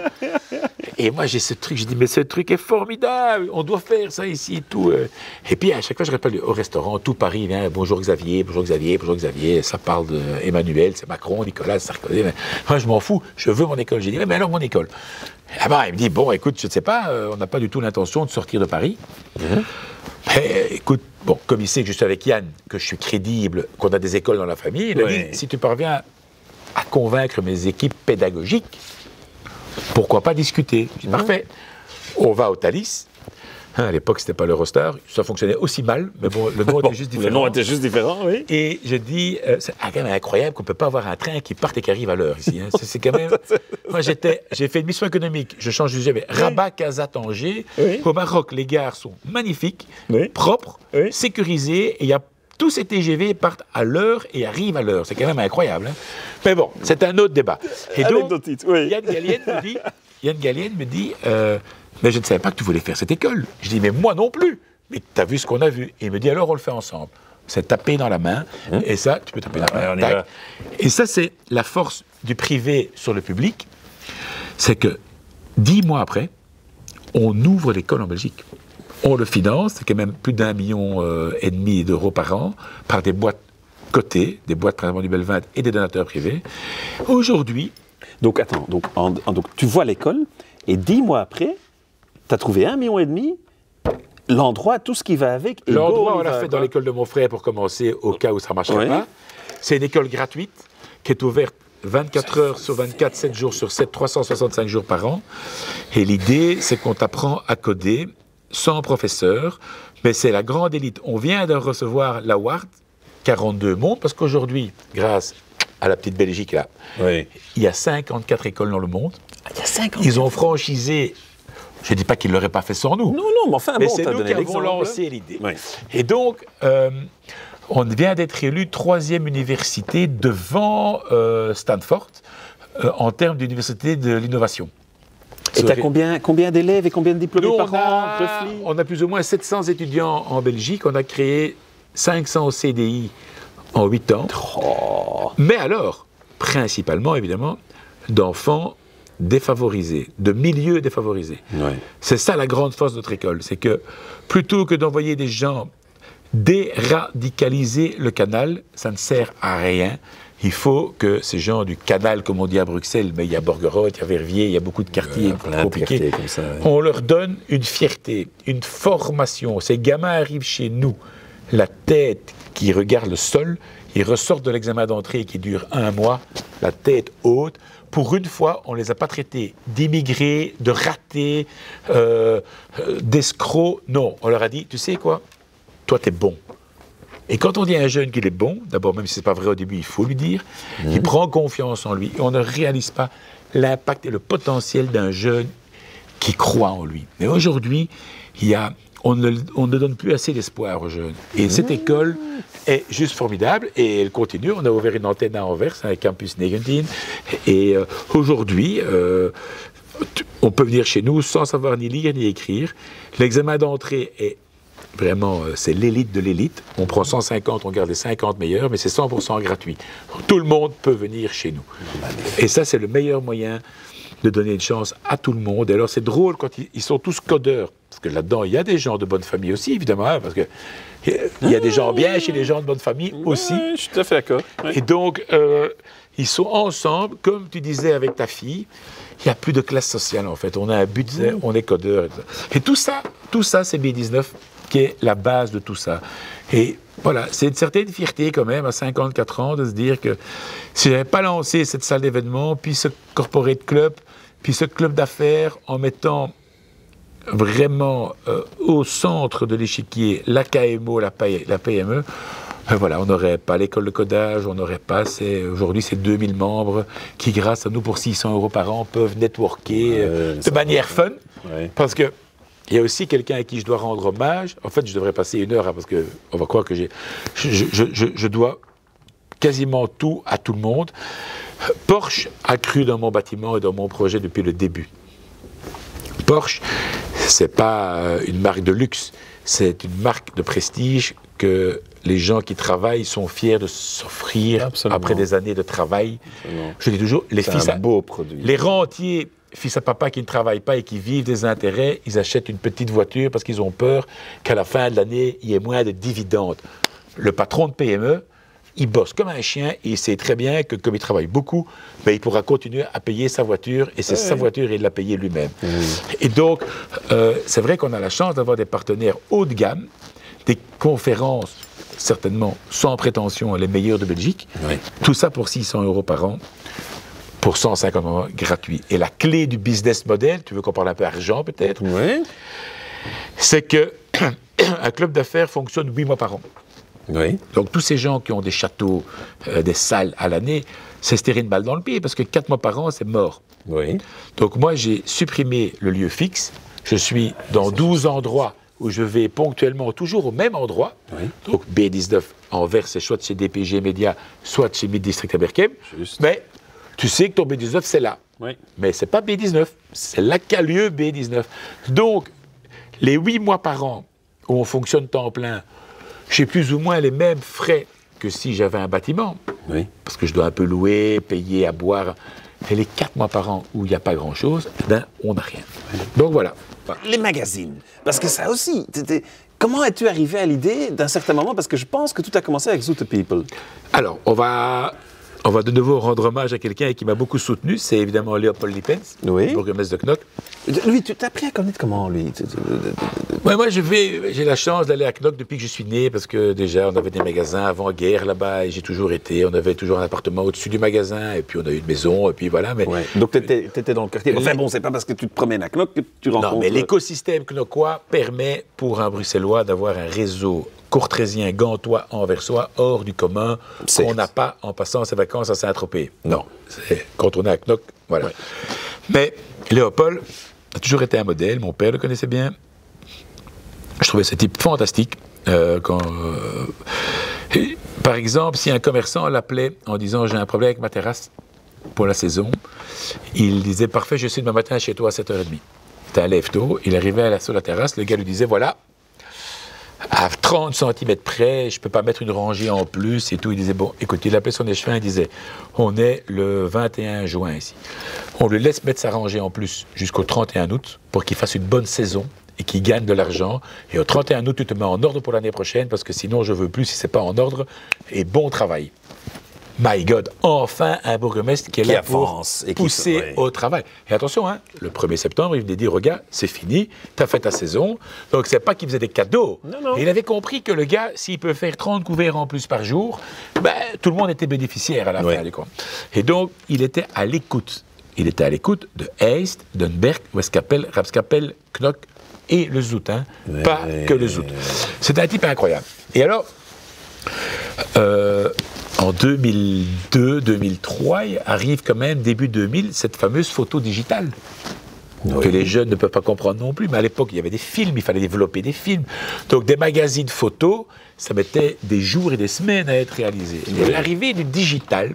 Et moi, j'ai ce truc, je dis, mais ce truc est formidable. On doit faire ça ici et tout. Et puis, à chaque fois, je rappelle au restaurant, tout Paris vient, bonjour Xavier, bonjour Xavier, bonjour Xavier. Ça parle d'Emmanuel, c'est Macron, Nicolas, Sarkozy. Moi, je m'en fous, je veux mon école. J'ai dit, mais alors mon école. Ah ben, il me dit, bon, écoute, je ne sais pas, on n'a pas du tout l'intention de sortir de Paris. Mais, écoute, bon, comme il sait que je suis avec Yann, que je suis crédible, qu'on a des écoles dans la famille, il a dit, si tu parviens à convaincre mes équipes pédagogiques, pourquoi pas discuter? Je dis, parfait. On va au Thalys. À l'époque, c'était pas l'Eurostar. Ça fonctionnait aussi mal, mais bon, le nom était juste différent. Le nom était juste différent, oui. Et je dis, c'est quand même incroyable qu'on peut pas avoir un train qui parte et qui arrive à l'heure ici. Hein. C'est quand même... Moi, j'ai fait une mission économique. Je change de sujet. Rabat, Casa, Tanger. Oui. Au Maroc, les gares sont magnifiques, propres, sécurisées, et il y a tous ces TGV partent à l'heure et arrivent à l'heure. C'est quand même incroyable. Hein. Mais bon, c'est un autre débat. Et donc, Yann Gallienne me dit, mais je ne savais pas que tu voulais faire cette école. Je dis, mais moi non plus. Mais tu as vu ce qu'on a vu. Et il me dit, alors on le fait ensemble. C'est taper dans la main. Et ça, tu peux taper dans la main. Et ça, c'est la force du privé sur le public. C'est que 10 mois après, on ouvre l'école en Belgique. On le finance, c'est quand même plus d'1,5 million d'euros par an, par des boîtes cotées, des boîtes principalement du Belvin et des donateurs privés. Aujourd'hui... Donc, attends, donc tu vois l'école, et 10 mois après, tu as trouvé 1,5 million, l'endroit, tout ce qui va avec... L'endroit, on l'a fait dans l'école de mon frère pour commencer, au cas où ça ne marcherait pas. C'est une école gratuite, qui est ouverte 24 heures sur 24, 7 jours sur 7, 365 jours par an. Et l'idée, c'est qu'on t'apprend à coder sans professeur, mais c'est la grande élite. On vient de recevoir l'award 42 mondes, parce qu'aujourd'hui, grâce à la petite Belgique, là, il y a 54 écoles dans le monde. Il y a 54. Ils ont franchisé, je ne dis pas qu'ils ne l'auraient pas fait sans nous. Non, mais enfin, mais c'est nous qui avons lancé l'idée. Oui. Et donc, on vient d'être élu 3e université devant Stanford, en termes d'université de l'innovation. Et tu as combien d'élèves et combien de diplômés par an? On a plus ou moins 700 étudiants en Belgique. On a créé 500 CDI en 8 ans. Oh. Mais alors, principalement, évidemment, d'enfants défavorisés, de milieux défavorisés. C'est ça la grande force de notre école. C'est que plutôt que d'envoyer des gens déradicaliser le canal, ça ne sert à rien. Il faut que ces gens du canal, comme on dit à Bruxelles, mais il y a Borgerode, il y a Verviers, il y a beaucoup de quartiers compliqués, comme ça, on leur donne une fierté, une formation. Ces gamins arrivent chez nous, la tête qui regarde le sol, ils ressortent de l'examen d'entrée qui dure 1 mois, la tête haute. Pour une fois, on ne les a pas traités d'immigrés, de ratés, d'escrocs. Non, on leur a dit, tu sais quoi, toi, t'es bon. Et quand on dit à un jeune qu'il est bon, d'abord, même si ce n'est pas vrai au début, il faut lui dire, il prend confiance en lui. Et on ne réalise pas l'impact et le potentiel d'un jeune qui croit en lui. Mais aujourd'hui, on ne donne plus assez d'espoir aux jeunes. Et cette école est juste formidable et elle continue. On a ouvert une antenne à Anvers, un campus Negentine. Et aujourd'hui, on peut venir chez nous sans savoir ni lire ni écrire. L'examen d'entrée est vraiment, c'est l'élite de l'élite. On prend 150, on garde les 50 meilleurs, mais c'est 100% gratuit. Tout le monde peut venir chez nous. Et ça, c'est le meilleur moyen de donner une chance à tout le monde. Et alors, c'est drôle quand ils sont tous codeurs. Parce que là-dedans, il y a des gens de bonne famille aussi, évidemment. Hein, parce qu'il y a des gens bien chez les gens de bonne famille aussi. Je suis tout à fait d'accord. Et donc, ils sont ensemble, comme tu disais avec ta fille. Il n'y a plus de classe sociale, en fait. On a un but, on est codeurs. Et tout ça c'est B19 qui est la base de tout ça. Et voilà, c'est une certaine fierté quand même, à 54 ans, de se dire que si je n'avais pas lancé cette salle d'événement, puis ce corporate club, puis ce club d'affaires, en mettant vraiment au centre de l'échiquier la KMO, la PME, voilà, on n'aurait pas l'école de codage, on n'aurait pas, aujourd'hui c'est 2000 membres qui, grâce à nous, pour 600 € par an, peuvent networker de manière fun, parce que il y a aussi quelqu'un à qui je dois rendre hommage. En fait, je devrais passer 1 heure, parce qu'on va croire que je dois quasiment tout à tout le monde. Porsche a cru dans mon bâtiment et dans mon projet depuis le début. Porsche, c'est pas une marque de luxe, c'est une marque de prestige que les gens qui travaillent sont fiers de s'offrir après des années de travail. Absolument. Je dis toujours, les rentiers, fils à papa qui ne travaillent pas et qui vivent des intérêts, ils achètent une petite voiture parce qu'ils ont peur qu'à la fin de l'année, il y ait moins de dividendes. Le patron de PME, il bosse comme un chien et il sait très bien que comme il travaille beaucoup, ben, il pourra continuer à payer sa voiture et c'est sa voiture et il l'a payée lui-même. Et donc, c'est vrai qu'on a la chance d'avoir des partenaires haut de gamme, des conférences certainement sans prétention les meilleures de Belgique, tout ça pour 600 € par an, pour 150 € gratuit. Et la clé du business model, tu veux qu'on parle un peu argent peut-être, c'est que un club d'affaires fonctionne 8 mois par an. Donc tous ces gens qui ont des châteaux, des salles à l'année, c'est se tirer une balle dans le pied, parce que 4 mois par an, c'est mort. Donc moi, j'ai supprimé le lieu fixe. Je suis dans 12 endroits où je vais ponctuellement toujours au même endroit. Donc B19 à Anvers, c'est soit chez DPG Média, soit chez Mid District à Berchem. Mais tu sais que ton B19, c'est là. Mais c'est pas B19, c'est là qu'a lieu B19. Donc, les 8 mois par an où on fonctionne temps plein, j'ai plus ou moins les mêmes frais que si j'avais un bâtiment. Parce que je dois un peu louer, payer, à boire. Et les 4 mois par an où il n'y a pas grand-chose, ben, on n'a rien. Donc voilà. Les magazines, parce que ça aussi, comment es-tu arrivé à l'idée d'un certain moment? Parce que je pense que tout a commencé avec Zoo to People. Alors, on va de nouveau rendre hommage à quelqu'un qui m'a beaucoup soutenu, c'est évidemment Léopold Lippens, bourgmestre de Knock. Lui, tu t'as appris à connaître comment, lui? Moi, j'ai la chance d'aller à Knock depuis que je suis né, parce que déjà, on avait des magasins avant-guerre là-bas, et j'ai toujours été, on avait toujours un appartement au-dessus du magasin, et puis on a eu une maison, et puis voilà. Mais donc, tu étais dans le quartier. Enfin bon, c'est pas parce que tu te promènes à Knock que tu rencontres... Non, mais l'écosystème knockois permet pour un Bruxellois d'avoir un réseau courtésien, gantois, anversois, hors du commun, qu'on n'a pas en passant ses vacances à Saint-Tropez. Non, quand on est à Knock, voilà. Mais Léopold a toujours été un modèle, mon père le connaissait bien. Je trouvais ce type fantastique. Par exemple, si un commerçant l'appelait en disant « j'ai un problème avec ma terrasse pour la saison », il disait « parfait, je suis demain matin chez toi à 7h30 ». C'était un lève-tôt, il arrivait sur la terrasse, le gars lui disait « voilà, à 30 cm près, je ne peux pas mettre une rangée en plus et tout. » Il disait, bon, écoute, il appelait son échevin, il disait, on est le 21 juin ici. On lui laisse mettre sa rangée en plus jusqu'au 31 août pour qu'il fasse une bonne saison et qu'il gagne de l'argent. Et au 31 août, tu te mets en ordre pour l'année prochaine parce que sinon, je ne veux plus si ce n'est pas en ordre. Et bon travail. My God, enfin un bourgmestre qui est là pour pousser au travail. Et attention, hein, le 1er septembre, il venait dire, regarde, c'est fini, tu as fait ta saison. Donc, c'est pas qu'il faisait des cadeaux. Non. Et il avait compris que le gars, s'il peut faire 30 couverts en plus par jour, ben, tout le monde était bénéficiaire à la fin. Et donc, il était à l'écoute. Il était à l'écoute de Heist, Dunberg, Westkapelle, Rapskapelle, Knock et le Zout. Hein. Pas que le Zout. C'est un type incroyable. Et alors... en 2002-2003, arrive quand même, début 2000, cette fameuse photo digitale. Que les jeunes ne peuvent pas comprendre non plus. Mais à l'époque, il y avait des films, il fallait développer des films. Donc des magazines photos, ça mettait des jours et des semaines à être réalisé. Et l'arrivée du digital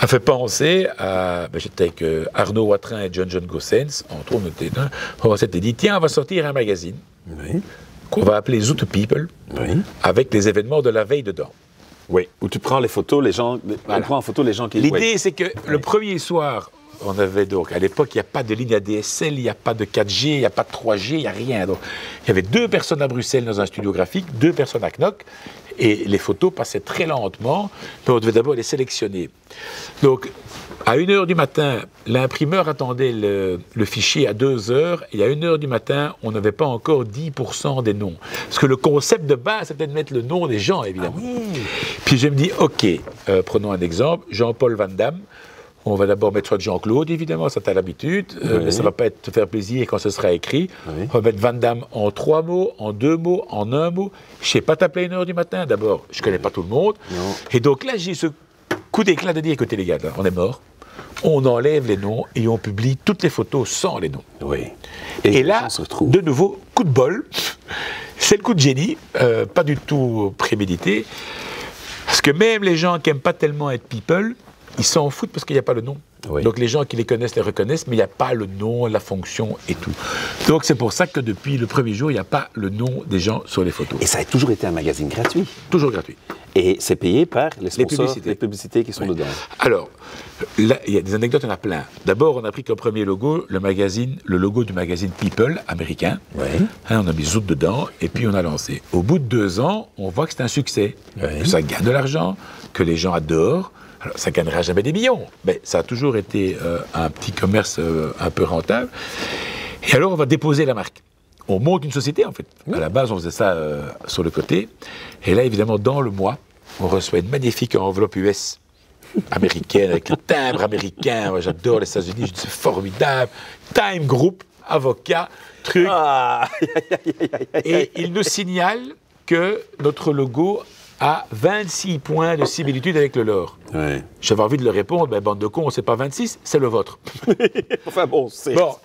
a fait penser à... j'étais avec Arnaud Watrin et John Gossens, entre autres, on s'était dit, tiens, on va sortir un magazine qu'on va appeler Zoo to People, avec les événements de la veille dedans. Où tu prends les photos, les gens, on prend en photo les gens qui... L'idée, c'est que le premier soir, on avait donc, à l'époque, il n'y a pas de ligne ADSL, il n'y a pas de 4G, il n'y a pas de 3G, il n'y a rien. Donc, il y avait 2 personnes à Bruxelles dans un studio graphique, 2 personnes à Knock, et les photos passaient très lentement, mais on devait d'abord les sélectionner. Donc, À 1h du matin, l'imprimeur attendait le fichier à 2h, et à 1h du matin, on n'avait pas encore 10% des noms. Parce que le concept de base, c'était de mettre le nom des gens, évidemment. Ah oui. Puis je me dis, OK, prenons un exemple, Jean-Paul Van Damme. On va d'abord mettre soit Jean-Claude, évidemment, ça t'as l'habitude, mais ça ne va pas te faire plaisir quand ce sera écrit. Oui. On va mettre Van Damme en 3 mots, en 2 mots, en 1 mot. Je ne sais pas t'appeler 1h du matin, d'abord, je ne connais pas tout le monde. Non. Et donc là, j'ai ce coup d'éclat de dire, écoutez les gars, là, on est morts. On enlève les noms et on publie toutes les photos sans les noms. Oui. Et là, de nouveau, coup de bol, c'est le coup de génie, pas du tout prémédité, parce que même les gens qui n'aiment pas tellement être people, ils s'en foutent parce qu'il n'y a pas le nom. Oui. Donc les gens qui les connaissent les reconnaissent, mais il n'y a pas le nom, la fonction et tout. Donc c'est pour ça que depuis le premier jour, il n'y a pas le nom des gens sur les photos. Et ça a toujours été un magazine gratuit. Toujours gratuit. Et c'est payé par les sponsors, les publicités qui sont dedans. Alors, là, il y a des anecdotes, il y en a plein. D'abord, on a pris comme premier logo le logo du magazine People américain. Oui. On a mis Zoot dedans et puis on a lancé. Au bout de 2 ans, on voit que c'est un succès, que ça gagne de l'argent, que les gens adorent. Alors, ça ne gagnera jamais des millions, mais ça a toujours été un petit commerce un peu rentable. Et alors, on va déposer la marque. On monte une société, en fait. À la base, on faisait ça sur le côté. Et là, évidemment, dans le mois, on reçoit une magnifique enveloppe US américaine, avec le timbre américain. Moi, j'adore les États-Unis, je dis c'est formidable. Time Group, avocat, truc. Ah. Et il nous signale que notre logo a 26 points de similitude avec le leur. Ouais. J'avais envie de leur répondre, ben, bande de cons, c'est pas 26, c'est le vôtre. Enfin bon, c'est... Bon,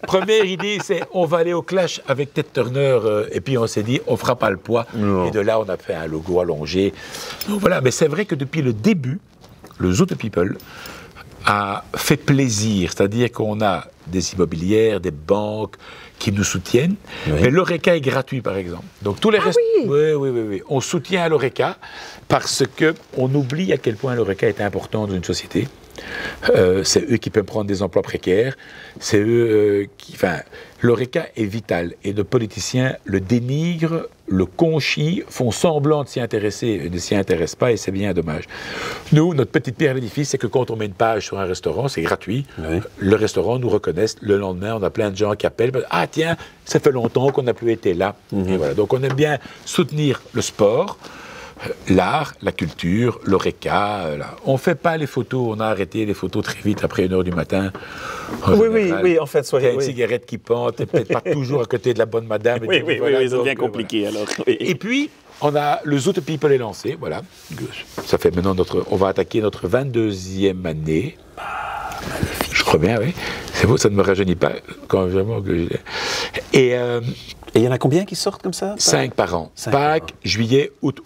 première idée, c'est on va aller au clash avec Ted Turner, et puis on s'est dit, on fera pas le poids. Non. Et de là, on a fait un logo allongé. Donc voilà, mais c'est vrai que depuis le début, le Zoot People a fait plaisir, c'est-à-dire qu'on a des immobilières, des banques qui nous soutiennent, oui. Mais l'Oreca est gratuit, par exemple. Donc tous les restes, oui. On soutient l'Oreca parce qu'on oublie à quel point l'Oreca est important dans une société. C'est eux qui peuvent prendre des emplois précaires, c'est eux qui... Enfin, l'Oreca est vital et nos politiciens le dénigrent, le conchient, font semblant de s'y intéresser et ne s'y intéressent pas et c'est bien dommage. Nous, notre petite pierre à l'édifice, c'est que quand on met une page sur un restaurant, c'est gratuit, oui. Le restaurant nous reconnaisse, le lendemain, on a plein de gens qui appellent, ah tiens, ça fait longtemps qu'on n'a plus été là. Et voilà. Donc on aime bien soutenir le sport, l'art, la culture, l'Oreca. On ne fait pas les photos, on a arrêté les photos très vite après 1h du matin. Oui, en fait, soyez. Il y a une cigarette qui pend, t'es peut-être pas toujours à côté de la bonne madame. Oui, c'est bien compliqué alors. Oui. Et puis, on a le Zoot People est lancé, voilà. Ça fait maintenant on va attaquer notre 22e année. Magnifique. Je crois bien, oui. C'est beau, ça ne me rajeunit pas quand vraiment que Et il y en a combien qui sortent comme ça? 5 par an. Pâques, juillet, août,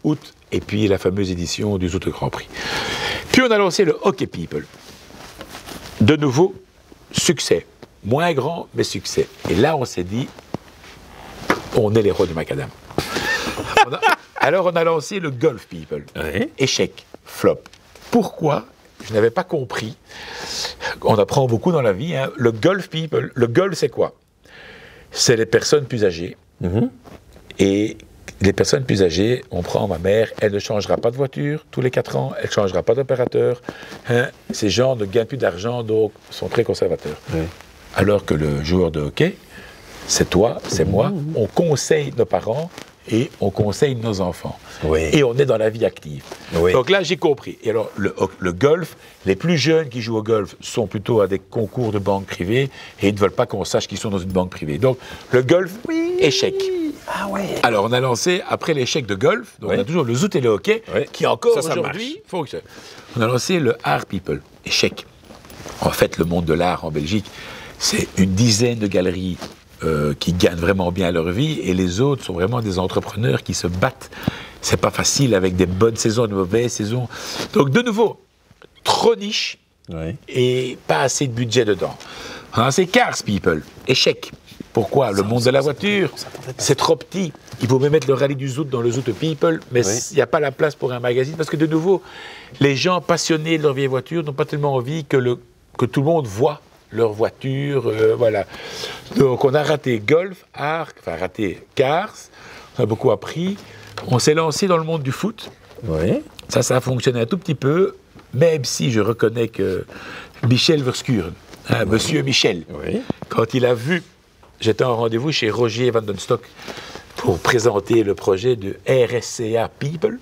et puis la fameuse édition du Zoot Grand Prix. Puis on a lancé le Hockey People. De nouveau, succès. Moins grand, mais succès. Et là, on s'est dit, on est les rois du macadam. Alors on a lancé le Golf People. Oui. Échec, flop. Pourquoi? Je n'avais pas compris. On apprend beaucoup dans la vie. Hein. Le Golf People, le golf, c'est quoi? C'est les personnes plus âgées. Et les personnes plus âgées, on prend ma mère, elle ne changera pas de voiture tous les 4 ans, elle ne changera pas d'opérateur. Hein. Ces gens ne gagnent plus d'argent, donc sont très conservateurs. Oui. Alors que le joueur de hockey, c'est toi, c'est moi, on conseille nos parents et on conseille nos enfants. Oui. Et on est dans la vie active. Oui. Donc là, j'ai compris. Et alors, le golf, les plus jeunes qui jouent au golf sont plutôt à des concours de banque privée et ils ne veulent pas qu'on sache qu'ils sont dans une banque privée. Donc, le golf, échec. Ah ouais. Alors, on a lancé, après l'échec de golf, donc on a toujours le Zoot et le hockey, qui encore aujourd'hui fonctionne. On a lancé le Art People, échec. En fait, le monde de l'art en Belgique, c'est une dizaine de galeries qui gagnent vraiment bien leur vie, et les autres sont vraiment des entrepreneurs qui se battent. C'est pas facile avec des bonnes saisons, de mauvaises saisons. Donc, de nouveau, trop niche et pas assez de budget dedans. C'est Cars People, échec. Pourquoi? Le monde de la voiture, c'est trop petit. Il faut même mettre le rallye du Zoot dans le Zoot People, mais il n'y a pas la place pour un magazine, parce que de nouveau, les gens passionnés de leur vieille voiture n'ont pas tellement envie que tout le monde voit leur voiture, voilà. Donc on a raté Golf, raté Cars, on a beaucoup appris. On s'est lancé dans le monde du foot. Oui. Ça a fonctionné un tout petit peu, même si je reconnais que Michel Verschuren, Monsieur Michel, quand il a vu, j'étais en rendez-vous chez Roger Van den Stock pour présenter le projet de RSCA People.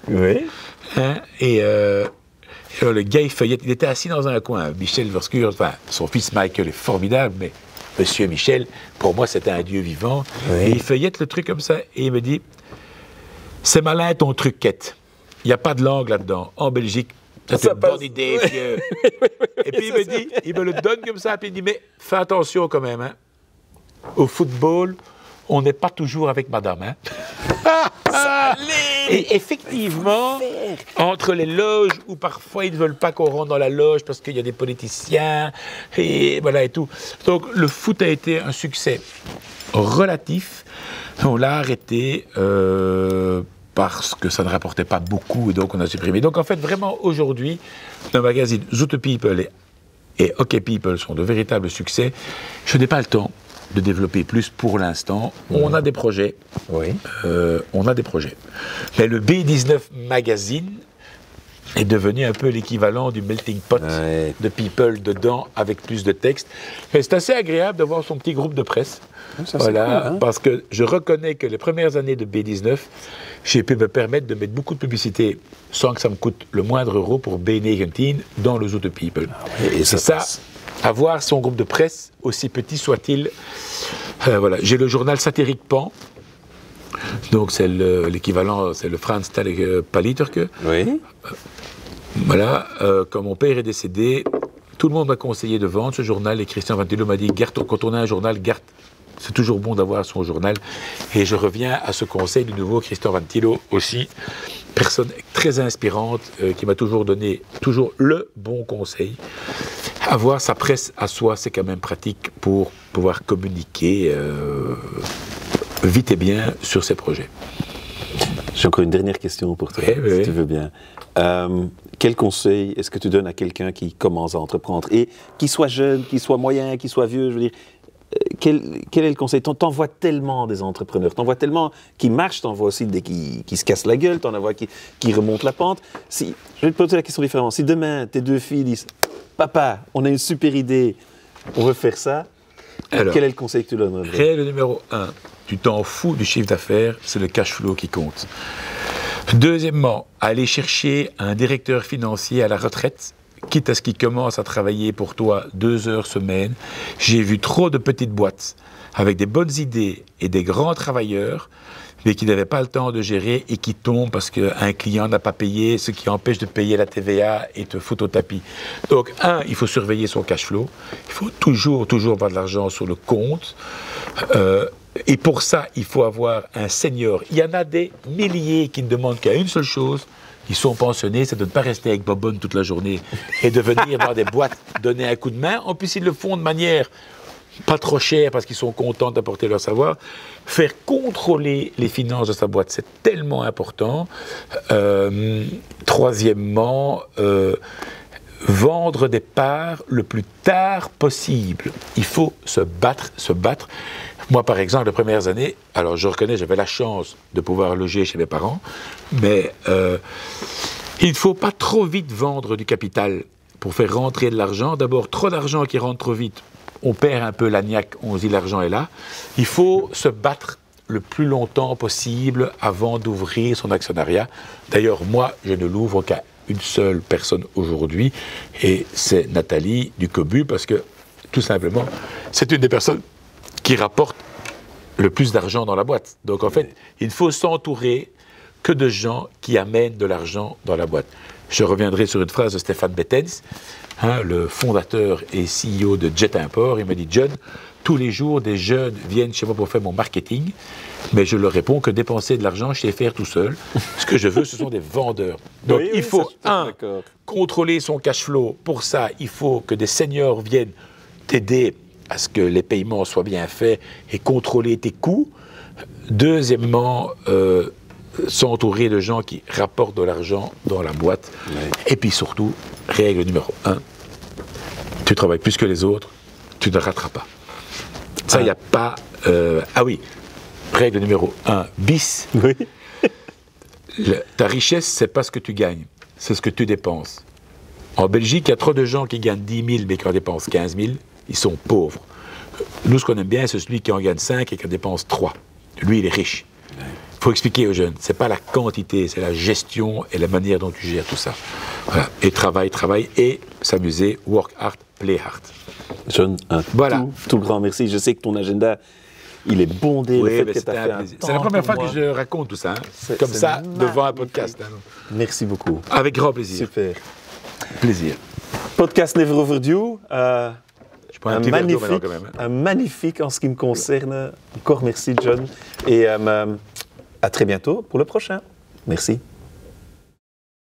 Et alors, le gars, il était assis dans un coin. Michel Verschuren, enfin, son fils Michael est formidable, mais Monsieur Michel, pour moi, c'était un dieu vivant. Et il feuillette le truc comme ça, et il me dit, c'est malin ton truc, quête. Il n'y a pas de langue là-dedans. En Belgique, c'est une bonne idée, vieux. Et puis il me le donne comme ça, puis il dit, mais fais attention quand même, hein. Au football, on n'est pas toujours avec madame, hein. Et effectivement, entre les loges, où parfois ils ne veulent pas qu'on rentre dans la loge parce qu'il y a des politiciens, et voilà et tout. Donc le foot a été un succès relatif. On l'a arrêté parce que ça ne rapportait pas beaucoup et donc on a supprimé. Donc en fait, vraiment aujourd'hui, le magazine Zoete People et Hockey People sont de véritables succès. Je n'ai pas le temps de développer plus pour l'instant. On a des projets. On a des projets. Mais le B19 Magazine est devenu un peu l'équivalent du melting pot de People dedans, avec plus de textes. Mais c'est assez agréable d'avoir son petit groupe de presse. Ça, voilà, cool, hein? Parce que je reconnais que les premières années de B19, j'ai pu me permettre de mettre beaucoup de publicité sans que ça me coûte le moindre euro pour B19 dans le Zoete People. Et ça, avoir son groupe de presse, aussi petit soit-il, voilà. J'ai le journal satirique Pan, donc c'est l'équivalent, c'est le Franz Paliterke. Voilà, quand mon père est décédé, tout le monde m'a conseillé de vendre ce journal, et Christian Ventilo m'a dit, quand on a un journal, garde, c'est toujours bon d'avoir son journal. Et je reviens à ce conseil du nouveau Christian Ventilo aussi, personne très inspirante, qui m'a toujours donné le bon conseil. Avoir sa presse à soi, c'est quand même pratique pour pouvoir communiquer vite et bien sur ses projets. J'ai encore une dernière question pour toi, si tu veux bien. Quel conseil est-ce que tu donnes à quelqu'un qui commence à entreprendre, et qui soit jeune, qui soit moyen, qui soit vieux, je veux dire, quel est le conseil? T'en vois tellement des entrepreneurs, t'en vois tellement qui marchent, t'en vois aussi des qui se cassent la gueule, t'en vois qui remontent la pente. Je vais te poser la question différemment. Si demain, tes deux filles disent « Papa, on a une super idée, on veut faire ça », quel est le conseil que tu donnerais? Règle numéro 1, tu t'en fous du chiffre d'affaires, c'est le cash flow qui compte. Deuxièmement, aller chercher un directeur financier à la retraite, quitte à ce qu'il commence à travailler pour toi 2 heures semaine. J'ai vu trop de petites boîtes avec des bonnes idées et des grands travailleurs, mais qui n'avaient pas le temps de gérer et qui tombent parce qu'un client n'a pas payé, ce qui empêche de payer la TVA et te fout au tapis. Donc, il faut surveiller son cash flow. Il faut toujours avoir de l'argent sur le compte. Et pour ça, il faut avoir un senior. Il y en a des milliers qui ne demandent qu'à une seule chose. Ils sont pensionnés, c'est de ne pas rester avec Bobonne toute la journée et de venir dans des boîtes donner un coup de main. En plus, ils le font de manière pas trop chère parce qu'ils sont contents d'apporter leur savoir. Faire contrôler les finances de sa boîte, c'est tellement important. Troisièmement, vendre des parts le plus tard possible. Il faut se battre. Moi, par exemple, les premières années, alors je reconnais, j'avais la chance de pouvoir loger chez mes parents, mais il ne faut pas trop vite vendre du capital pour faire rentrer de l'argent. D'abord, trop d'argent qui rentre trop vite, on perd un peu la niaque, on se dit l'argent est là. Il faut se battre le plus longtemps possible avant d'ouvrir son actionnariat. D'ailleurs, moi, je ne l'ouvre qu'à une seule personne aujourd'hui, et c'est Nathalie du Cobu, parce que, tout simplement, c'est une des personnes qui rapporte le plus d'argent dans la boîte. Donc, en fait, il ne faut s'entourer que de gens qui amènent de l'argent dans la boîte. Je reviendrai sur une phrase de Stéphane Bettens, le fondateur et CEO de Jet Import. Il m'a dit, John, tous les jours, des jeunes viennent chez moi pour faire mon marketing, mais je leur réponds que dépenser de l'argent, je sais faire tout seul. Ce que je veux, ce sont des vendeurs. Donc, il faut, contrôler son cash flow. Pour ça, il faut que des seniors viennent t'aider à ce que les paiements soient bien faits et contrôler tes coûts. Deuxièmement, s'entourer de gens qui rapportent de l'argent dans la boîte. Et puis surtout, règle numéro 1, tu travailles plus que les autres, tu ne rateras pas. Ça, il n'y a pas... règle numéro 1, bis. Ta richesse, c'est pas ce que tu gagnes, c'est ce que tu dépenses. En Belgique, il y a trop de gens qui gagnent 10 000 mais qui en dépensent 15 000. Ils sont pauvres. Nous, ce qu'on aime bien, c'est celui qui en gagne 5 et qui en dépense 3. Lui, il est riche. Il faut expliquer aux jeunes, ce n'est pas la quantité, c'est la gestion et la manière dont tu gères tout ça. Voilà. Et travail et s'amuser, work hard, play hard. John, tout grand merci. Je sais que ton agenda, il est bondé. Oui, c'est la première fois que je raconte tout ça, hein. Comme ça, devant un podcast. Hein. Merci beaucoup. Avec grand plaisir. Super. Plaisir. Podcast Never Overdue. Quand même, hein. Un magnifique en ce qui me concerne. Encore merci, John. Et à très bientôt pour le prochain. Merci.